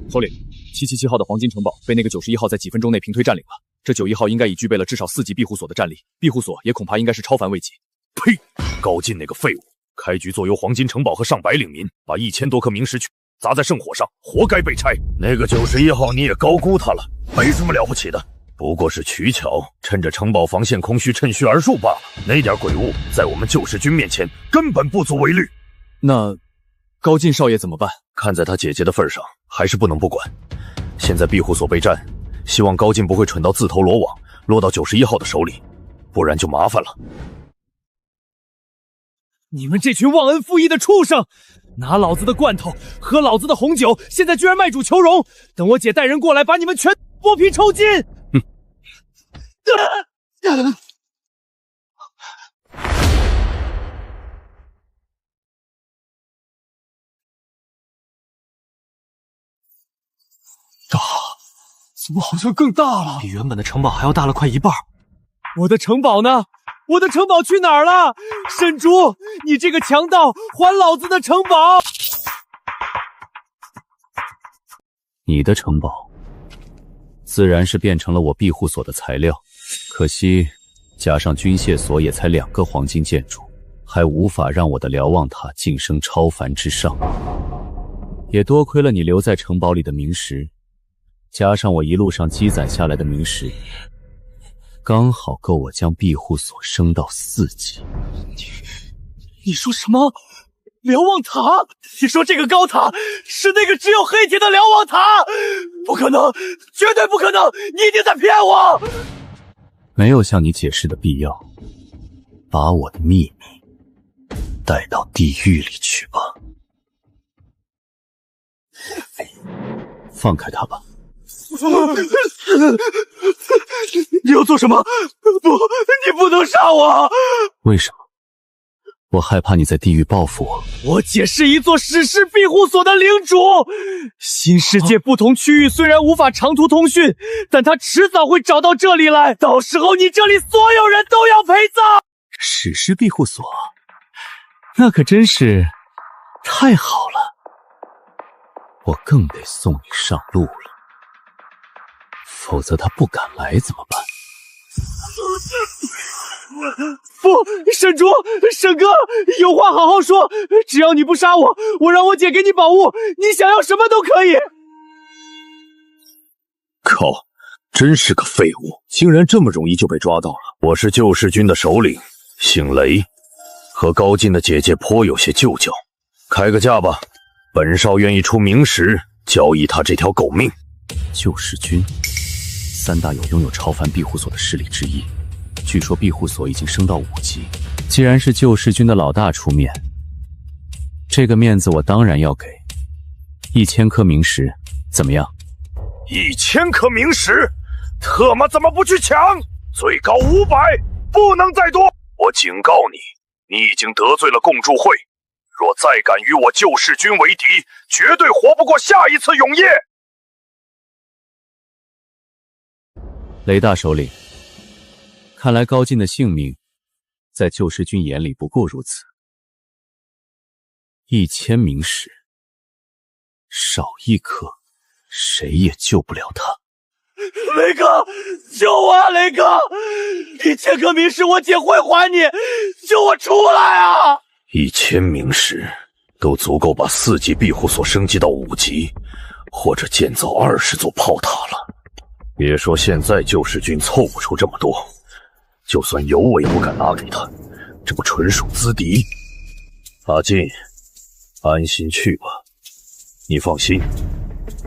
首领，777号的黄金城堡被那个91号在几分钟内平推占领了。这91号应该已具备了至少4级庇护所的战力，庇护所也恐怕应该是超凡位级。呸！高进那个废物！开局坐拥黄金城堡和上百领民，把1000多颗明石砸在圣火上，活该被拆。那个91号你也高估他了，没什么了不起的，不过是取巧，趁着城堡防线空虚趁虚而入罢了。那点鬼物在我们救世军面前根本不足为虑。那高进少爷怎么办？看在他姐姐的份上，还是不能不管。现在庇护所被占，希望高进不会蠢到自投罗网，落到91号的手里，不然就麻烦了。你们这群忘恩负义的畜生，拿老子的罐头，喝老子的红酒，现在居然卖主求荣！等我姐带人过来，把你们全剥皮抽筋！大，怎么好像更大了？比原本的城堡还要大了快一半。我的城堡呢？我的城堡去哪儿了？沈竹，你这个强盗，还老子的城堡！你的城堡自然是变成了我庇护所的材料，可惜加上军械所也才2个黄金建筑，还无法让我的瞭望塔晋升超凡之上。也多亏了你留在城堡里的明石，加上我一路上积攒下来的明石，刚好够我将庇护所升到4级。你说什么？瞭望塔？你说这个高塔是那个只有黑铁的瞭望塔？不可能，绝对不可能！你一定在骗我！没有向你解释的必要，把我的秘密带到地狱里去吧。放开他吧。你要做什么？不，你不能杀我！为什么？我害怕你在地狱报复我。我姐是一座史诗庇护所的领主，新世界不同区域虽然无法长途通讯，但她迟早会找到这里来，到时候你这里所有人都要陪葬。史诗庇护所，那可真是太好了，我更得送你上路了，否则他不敢来怎么办？不，沈竹，沈哥，有话好好说，只要你不杀我，我让我姐给你宝物，你想要什么都可以。靠，真是个废物，竟然这么容易就被抓到了。我是救世军的首领，姓雷，和高进的姐姐颇有些旧交，开个价吧，本少愿意出明石交易他这条狗命。救世军3大有拥有超凡庇护所的势力之一，据说庇护所已经升到5级。既然是救世军的老大出面，这个面子我当然要给。1000颗明石，怎么样？1000颗明石，特么怎么不去抢？最高500，不能再多！我警告你，你已经得罪了共助会，若再敢与我救世军为敌，绝对活不过下一次永夜。雷大首领，看来高进的性命在救世军眼里不过如此。1000明石，少一颗，谁也救不了他。雷哥，救我啊！雷哥，1000颗明石我姐会还你，救我出来啊！1000明石都足够把4级庇护所升级到5级，或者建造20座炮塔了。别说现在救世军凑不出这么多，就算有我也不敢拿给他，这不纯属资敌。阿进，安心去吧，你放心，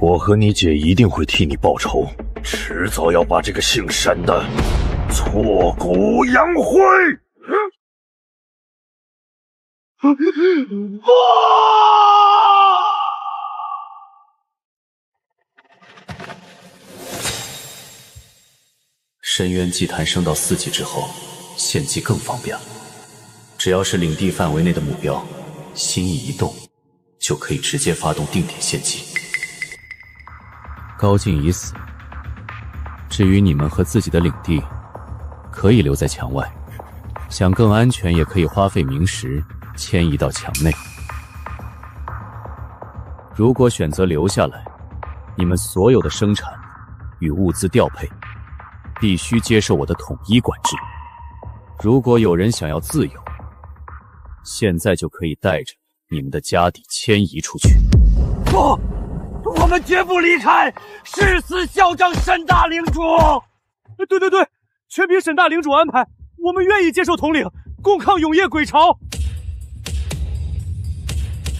我和你姐一定会替你报仇，迟早要把这个姓沈的挫骨扬灰。深渊祭坛升到4级之后，献祭更方便了。只要是领地范围内的目标，心意一动，就可以直接发动定点献祭。高进已死，至于你们和自己的领地，可以留在墙外，想更安全也可以花费明石迁移到墙内。如果选择留下来，你们所有的生产与物资调配必须接受我的统一管制。如果有人想要自由，现在就可以带着你们的家底迁移出去。不，我们绝不离开，誓死效忠沈大领主。对，全凭沈大领主安排，我们愿意接受统领，共抗永夜鬼巢。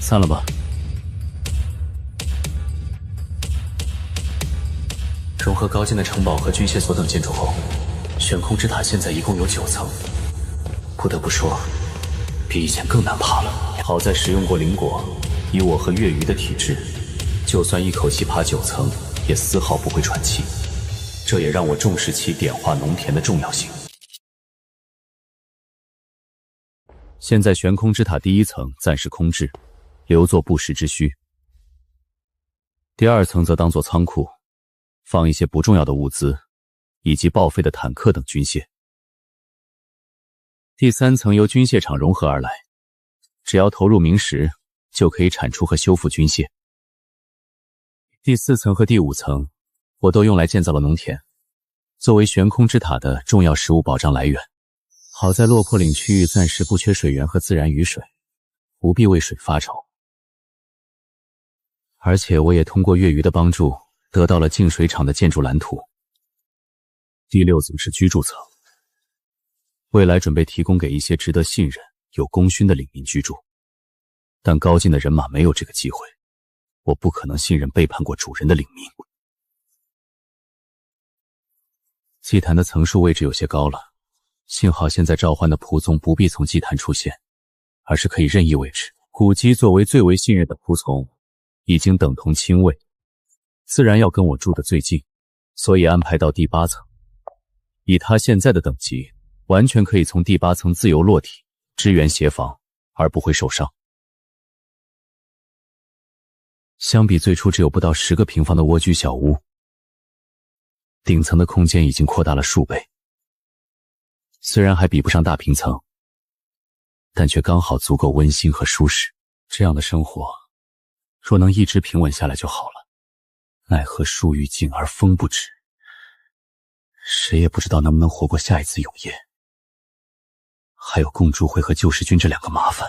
散了吧。融合高进的城堡和军械所等建筑后，悬空之塔现在一共有9层，不得不说，比以前更难爬了。好在使用过灵果，以我和月鱼的体质，就算一口气爬9层，也丝毫不会喘气。这也让我重视起点化农田的重要性。现在悬空之塔第1层暂时空置，留作不时之需。第2层则当作仓库，放一些不重要的物资，以及报废的坦克等军械。第3层由军械厂融合而来，只要投入明石，就可以产出和修复军械。第4层和第5层，我都用来建造了农田，作为悬空之塔的重要食物保障来源。好在落魄岭区域暂时不缺水源和自然雨水，不必为水发愁。而且我也通过月鱼的帮助，得到了净水厂的建筑蓝图。第6层是居住层，未来准备提供给一些值得信任、有功勋的领民居住。但高进的人马没有这个机会，我不可能信任背叛过主人的领民。祭坛的层数位置有些高了，幸好现在召唤的仆从不必从祭坛出现，而是可以任意位置。古基作为最为信任的仆从，已经等同亲卫，自然要跟我住得最近，所以安排到第8层。以他现在的等级，完全可以从第8层自由落体，支援协防，而不会受伤。相比最初只有不到10个平方的蜗居小屋，顶层的空间已经扩大了数倍。虽然还比不上大平层，但却刚好足够温馨和舒适。这样的生活，若能一直平稳下来就好了。奈何树欲静而风不止，谁也不知道能不能活过下一次永夜。还有共助会和救世军这2个麻烦。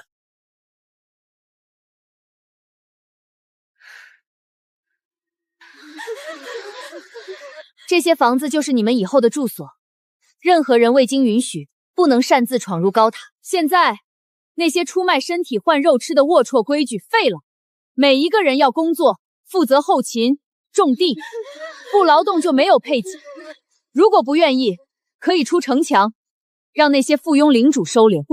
这些房子就是你们以后的住所，任何人未经允许，不能擅自闯入高塔。现在，那些出卖身体换肉吃的龌龊规矩废了，每一个人要工作，负责后勤、种地，不劳动就没有配给。如果不愿意，可以出城墙，让那些附庸领主收留。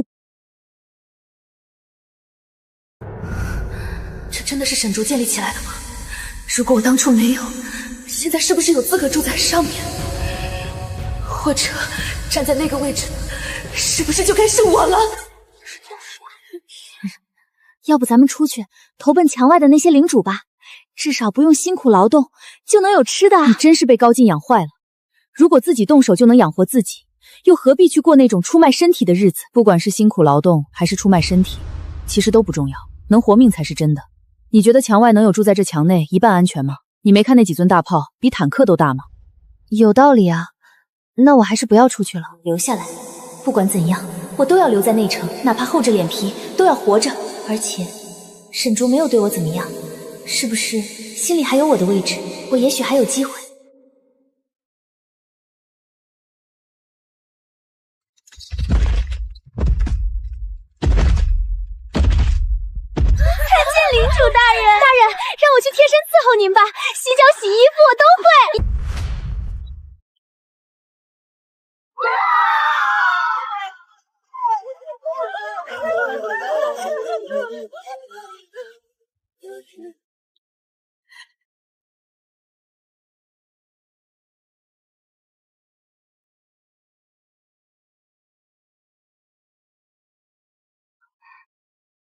这真的是沈竹建立起来的吗？如果我当初没有，现在是不是有资格住在上面？或者站在那个位置，是不是就该是我了？要不咱们出去投奔墙外的那些领主吧，至少不用辛苦劳动，就能有吃的啊！你真是被高进养坏了。如果自己动手就能养活自己，又何必去过那种出卖身体的日子？不管是辛苦劳动还是出卖身体，其实都不重要。能活命才是真的。你觉得墙外能有住在这墙内一半安全吗？你没看那几尊大炮比坦克都大吗？有道理啊，那我还是不要出去了。留下来，不管怎样，我都要留在内城，哪怕厚着脸皮都要活着。而且，沈竹没有对我怎么样，是不是心里还有我的位置？我也许还有机会。领主大人，让我去贴身伺候您吧，洗脚洗衣服我都会。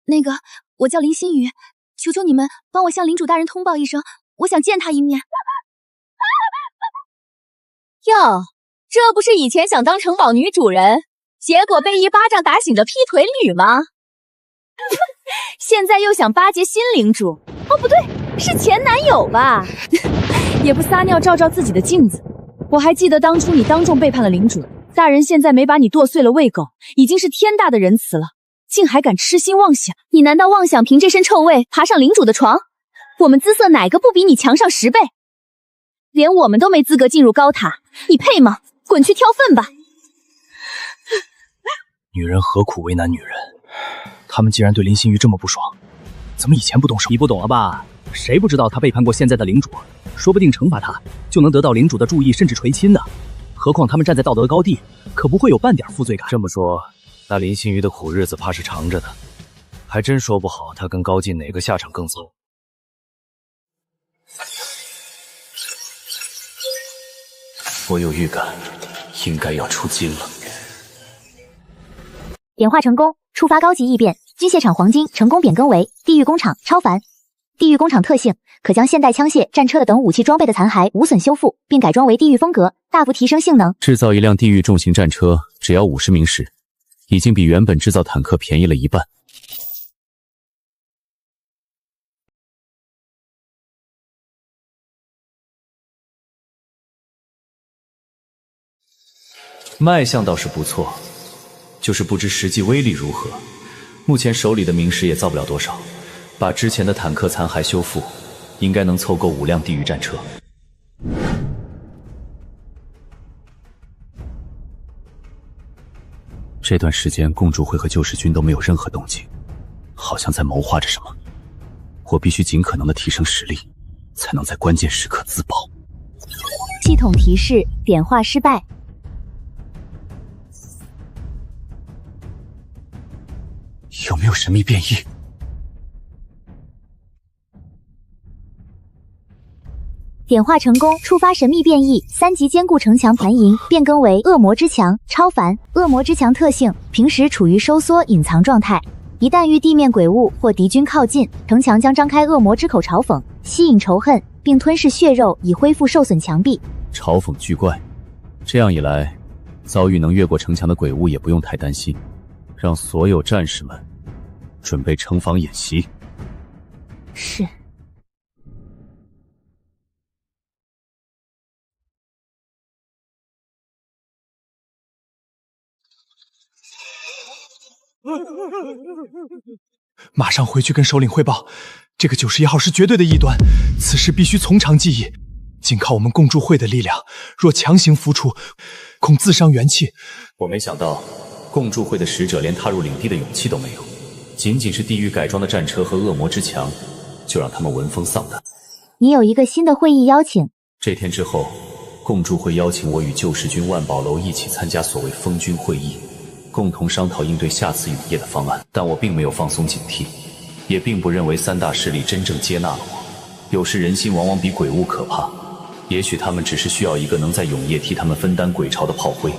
那个，我叫林心雨，求求你们帮我向领主大人通报一声，我想见他一面。哟，这不是以前想当城堡女主人，结果被一巴掌打醒的劈腿女吗？现在又想巴结新领主？哦，不对，是前男友吧？也不撒尿照照自己的镜子。我还记得当初你当众背叛了领主，大人现在没把你剁碎了喂狗，已经是天大的仁慈了。竟还敢痴心妄想！你难道妄想凭这身臭味爬上领主的床？我们姿色哪个不比你强上10倍？连我们都没资格进入高塔，你配吗？滚去挑粪吧！女人何苦为难女人？他们既然对林心瑜这么不爽，怎么以前不动手？你不懂了吧？谁不知道他背叛过现在的领主？说不定惩罚他，就能得到领主的注意，甚至垂青呢。何况他们站在道德高地，可不会有半点负罪感。这么说，那林心瑜的苦日子怕是长着呢，还真说不好他跟高进哪个下场更糟。我有预感，应该要出金了。点化成功，触发高级异变，机械厂黄金成功变更为地狱工厂超凡。地狱工厂特性：可将现代枪械、战车的等武器装备的残骸无损修复，并改装为地狱风格，大幅提升性能。制造一辆地狱重型战车只要50名时，已经比原本制造坦克便宜了一半。卖相倒是不错，就是不知实际威力如何。目前手里的明石也造不了多少，把之前的坦克残骸修复，应该能凑够5辆地狱战车。这段时间，共助会和救世军都没有任何动静，好像在谋划着什么。我必须尽可能的提升实力，才能在关键时刻自保。系统提示：点化失败。有没有神秘变异？点化成功，触发神秘变异，3级坚固城墙盘银变更为恶魔之墙超凡。恶魔之墙特性：平时处于收缩隐藏状态，一旦遇地面鬼物或敌军靠近，城墙将张开恶魔之口嘲讽，吸引仇恨，并吞噬血肉以恢复受损墙壁。嘲讽巨怪，这样一来，遭遇能越过城墙的鬼物也不用太担心。让所有战士们准备城防演习。是。马上回去跟首领汇报，这个91号是绝对的异端，此事必须从长计议。仅靠我们共助会的力量，若强行付出，恐自伤元气。我没想到，共助会的使者连踏入领地的勇气都没有，仅仅是地狱改装的战车和恶魔之墙，就让他们闻风丧胆。你有一个新的会议邀请。这天之后，共助会邀请我与救世军万宝楼一起参加所谓封军会议，共同商讨应对下次永夜的方案。但我并没有放松警惕，也并不认为3大势力真正接纳了我。有时人心往往比鬼物可怕，也许他们只是需要一个能在永夜替他们分担鬼巢的炮灰。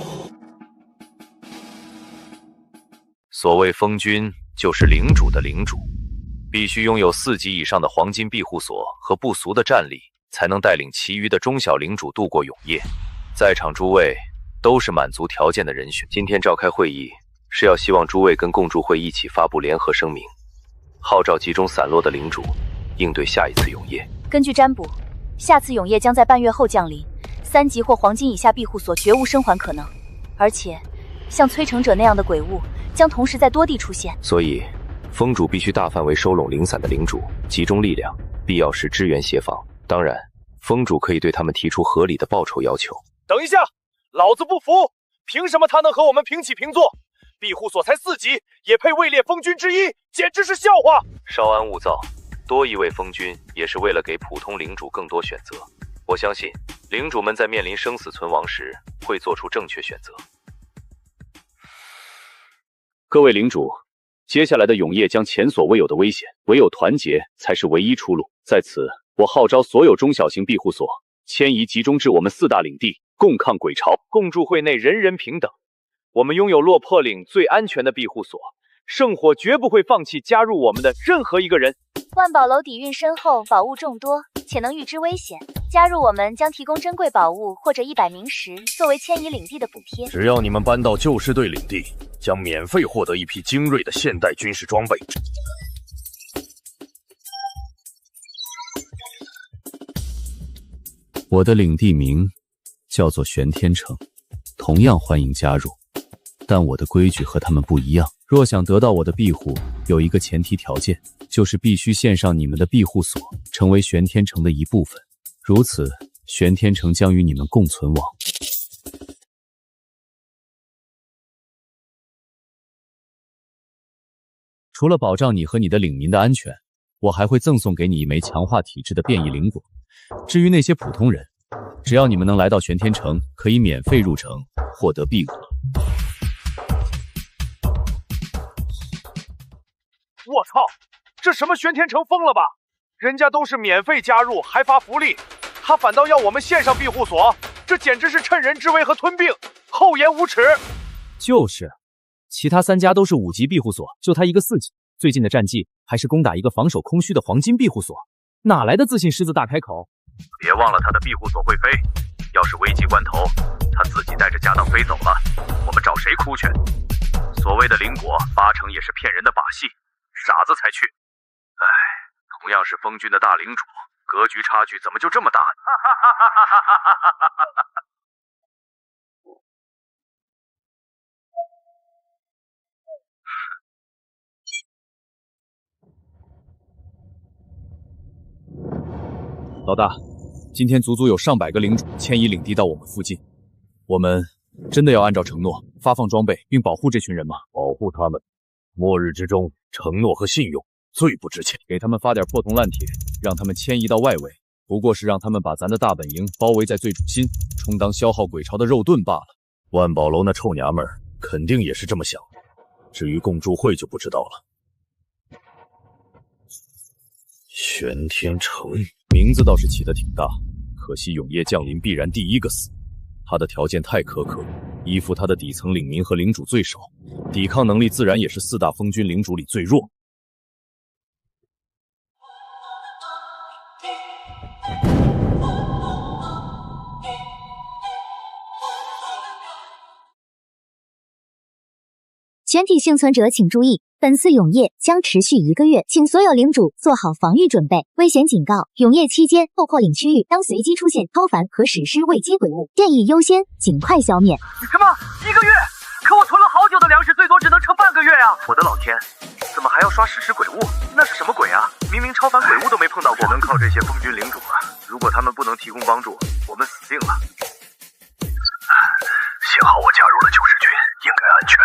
所谓封军，就是领主的领主，必须拥有4级以上的黄金庇护所和不俗的战力，才能带领其余的中小领主度过永夜。在场诸位都是满足条件的人选。今天召开会议，是要希望诸位跟共助会一起发布联合声明，号召集中散落的领主，应对下一次永夜。根据占卜，下次永夜将在半月后降临，3级或黄金以下庇护所绝无生还可能，而且像催城者那样的鬼物将同时在多地出现。所以，封主必须大范围收拢零散的领主，集中力量，必要时支援协防。当然，封主可以对他们提出合理的报酬要求。等一下，老子不服！凭什么他能和我们平起平坐？庇护所才4级，也配位列封君之一，简直是笑话！稍安勿躁，多一位封君也是为了给普通领主更多选择。我相信，领主们在面临生死存亡时，会做出正确选择。各位领主，接下来的永夜将前所未有的危险，唯有团结才是唯一出路。在此，我号召所有中小型庇护所迁移集中至我们4大领地，共抗鬼潮。共筑会内人人平等，我们拥有落魄岭最安全的庇护所，圣火绝不会放弃加入我们的任何一个人。万宝楼底蕴深厚，宝物众多，且能预知危险。加入我们将提供珍贵宝物或者100名石作为迁移领地的补贴。只要你们搬到救世队领地，将免费获得一批精锐的现代军事装备。我的领地名叫做玄天城，同样欢迎加入，但我的规矩和他们不一样。若想得到我的庇护，有一个前提条件，就是必须献上你们的庇护所，成为玄天城的一部分。如此，玄天城将与你们共存亡。除了保障你和你的领民的安全，我还会赠送给你一枚强化体质的变异灵果。至于那些普通人，只要你们能来到玄天城，可以免费入城，获得庇护。我操，这什么玄天城疯了吧？人家都是免费加入，还发福利，他反倒要我们献上庇护所，这简直是趁人之危和吞并，厚颜无耻。就是，其他3家都是5级庇护所，就他一个4级。最近的战绩还是攻打一个防守空虚的黄金庇护所，哪来的自信狮子大开口？别忘了他的庇护所会飞，要是危急关头，他自己带着家当飞走了，我们找谁哭去？所谓的灵果，8成也是骗人的把戏，傻子才去。哎，同样是封君的大领主，格局差距怎么就这么大呢？老大，今天足足有上百个领主迁移领地到我们附近，我们真的要按照承诺发放装备并保护这群人吗？保护他们，末日之中，承诺和信用最不值钱。给他们发点破铜烂铁，让他们迁移到外围，不过是让他们把咱的大本营包围在最中心，充当消耗鬼巢的肉盾罢了。万宝楼那臭娘们儿肯定也是这么想的，至于共筑会就不知道了。玄天城名字倒是起得挺大，可惜永夜降临必然第一个死。他的条件太苛刻，依附他的底层领民和领主最少，抵抗能力自然也是4大封君领主里最弱。全体幸存者请注意，本次永夜将持续1个月，请所有领主做好防御准备。危险警告：永夜期间，后破岭区域当随机出现超凡和史诗未接鬼物，建议优先尽快消灭。什么？1个月？可我囤了好久的粮食，最多只能撑半个月啊！我的老天，怎么还要刷史诗鬼物？那是什么鬼啊？明明超凡鬼物都没碰到过。只能靠这些封君领主了，如果他们不能提供帮助，我们死定了。幸好我加入了救世军，应该安全。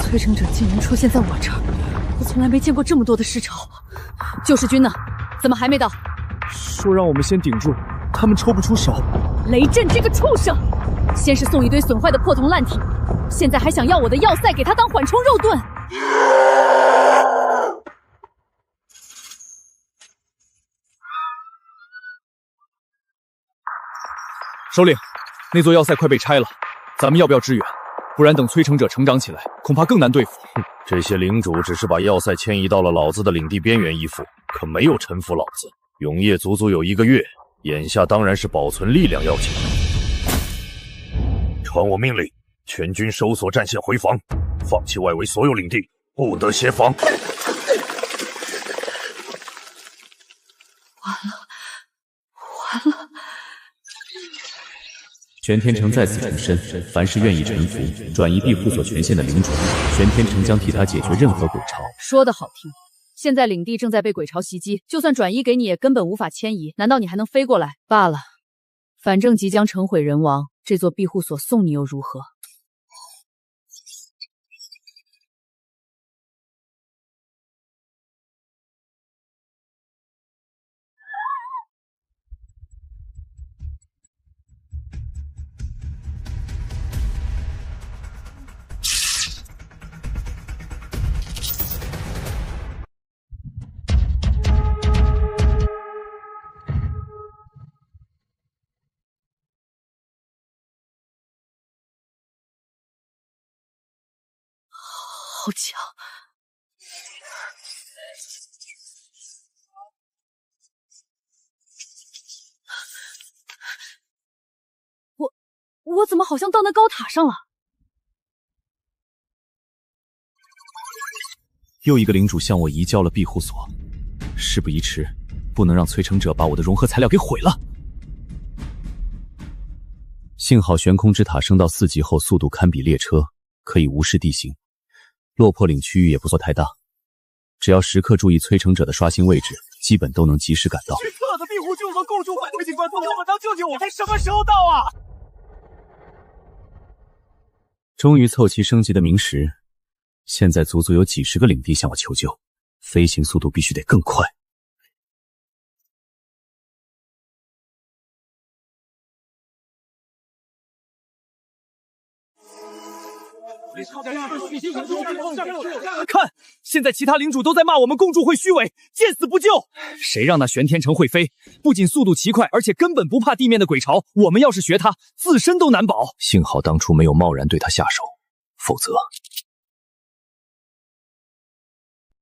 催生者竟然出现在我这儿，我从来没见过这么多的尸潮。救世军呢？怎么还没到？说让我们先顶住，他们抽不出手。雷震这个畜生，先是送一堆损坏的破铜烂铁，现在还想要我的要塞给他当缓冲肉盾。首领，那座要塞快被拆了，咱们要不要支援？不然等催城者成长起来，恐怕更难对付。这些领主只是把要塞迁移到了老子的领地边缘依附，可没有臣服老子。永夜足足有1个月，眼下当然是保存力量要紧。传我命令，全军收缩战线回防，放弃外围所有领地，不得协防。完了！玄天城再次重申，凡是愿意臣服、转移庇护所权限的领主，玄天城将替他解决任何鬼巢。说得好听，现在领地正在被鬼巢袭击，就算转移给你，也根本无法迁移。难道你还能飞过来？罢了，反正即将城毁人亡，这座庇护所送你又如何？好强！我怎么好像到那高塔上了？又一个领主向我移交了庇护所，事不宜迟，不能让催成者把我的融合材料给毁了。幸好悬空之塔升到4级后，速度堪比列车，可以无视地形。落魄岭区域也不算太大，只要时刻注意催成者的刷新位置，基本都能及时赶到。去特的庇护救所共助会，警官，我们当救救我，还什么时候到啊？终于凑齐升级的明石，现在足足有几十个领地向我求救，飞行速度必须得更快。看，现在其他领主都在骂我们共助会虚伪，见死不救。谁让那玄天城会飞？不仅速度奇快，而且根本不怕地面的鬼巢。我们要是学他，自身都难保。幸好当初没有贸然对他下手，否则……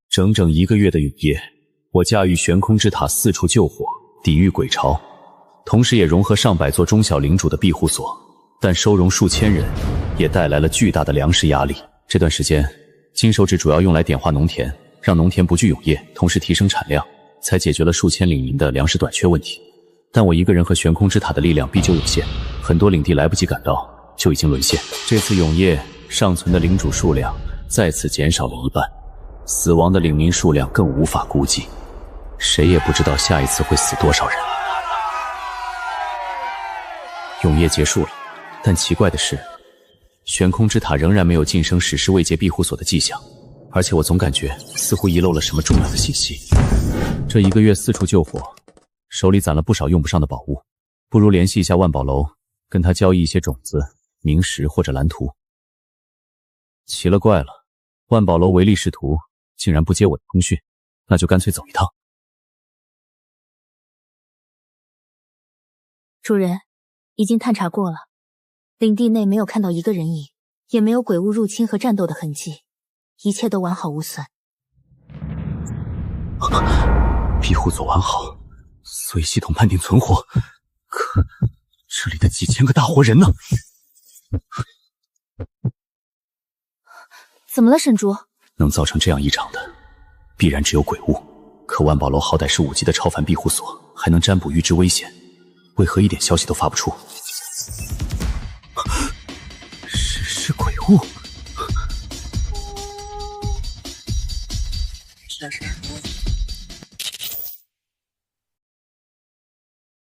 整整1个月的永夜，我驾驭悬空之塔四处救火，抵御鬼巢，同时也融合上百座中小领主的庇护所。但收容数千人，也带来了巨大的粮食压力。这段时间，金手指主要用来点化农田，让农田不惧永夜，同时提升产量，才解决了数千领民的粮食短缺问题。但我一个人和悬空之塔的力量毕究有限，很多领地来不及赶到，就已经沦陷。这次永夜尚存的领主数量再次减少了1半，死亡的领民数量更无法估计，谁也不知道下一次会死多少人。永夜结束了。但奇怪的是，悬空之塔仍然没有晋升史诗位阶庇护所的迹象，而且我总感觉似乎遗漏了什么重要的信息。这1个月四处救火，手里攒了不少用不上的宝物，不如联系一下万宝楼，跟他交易一些种子、明石或者蓝图。奇了怪了，万宝楼唯利是图，竟然不接我的通讯，那就干脆走一趟。主人，已经探查过了。领地内没有看到一个人影，也没有鬼物入侵和战斗的痕迹，一切都完好无损。庇护所完好，所以系统判定存活。可这里的几千个大活人呢？怎么了，沈竹？能造成这样异常的，必然只有鬼物。可万宝楼好歹是5级的超凡庇护所，还能占卜预知危险，为何一点消息都发不出？是鬼物。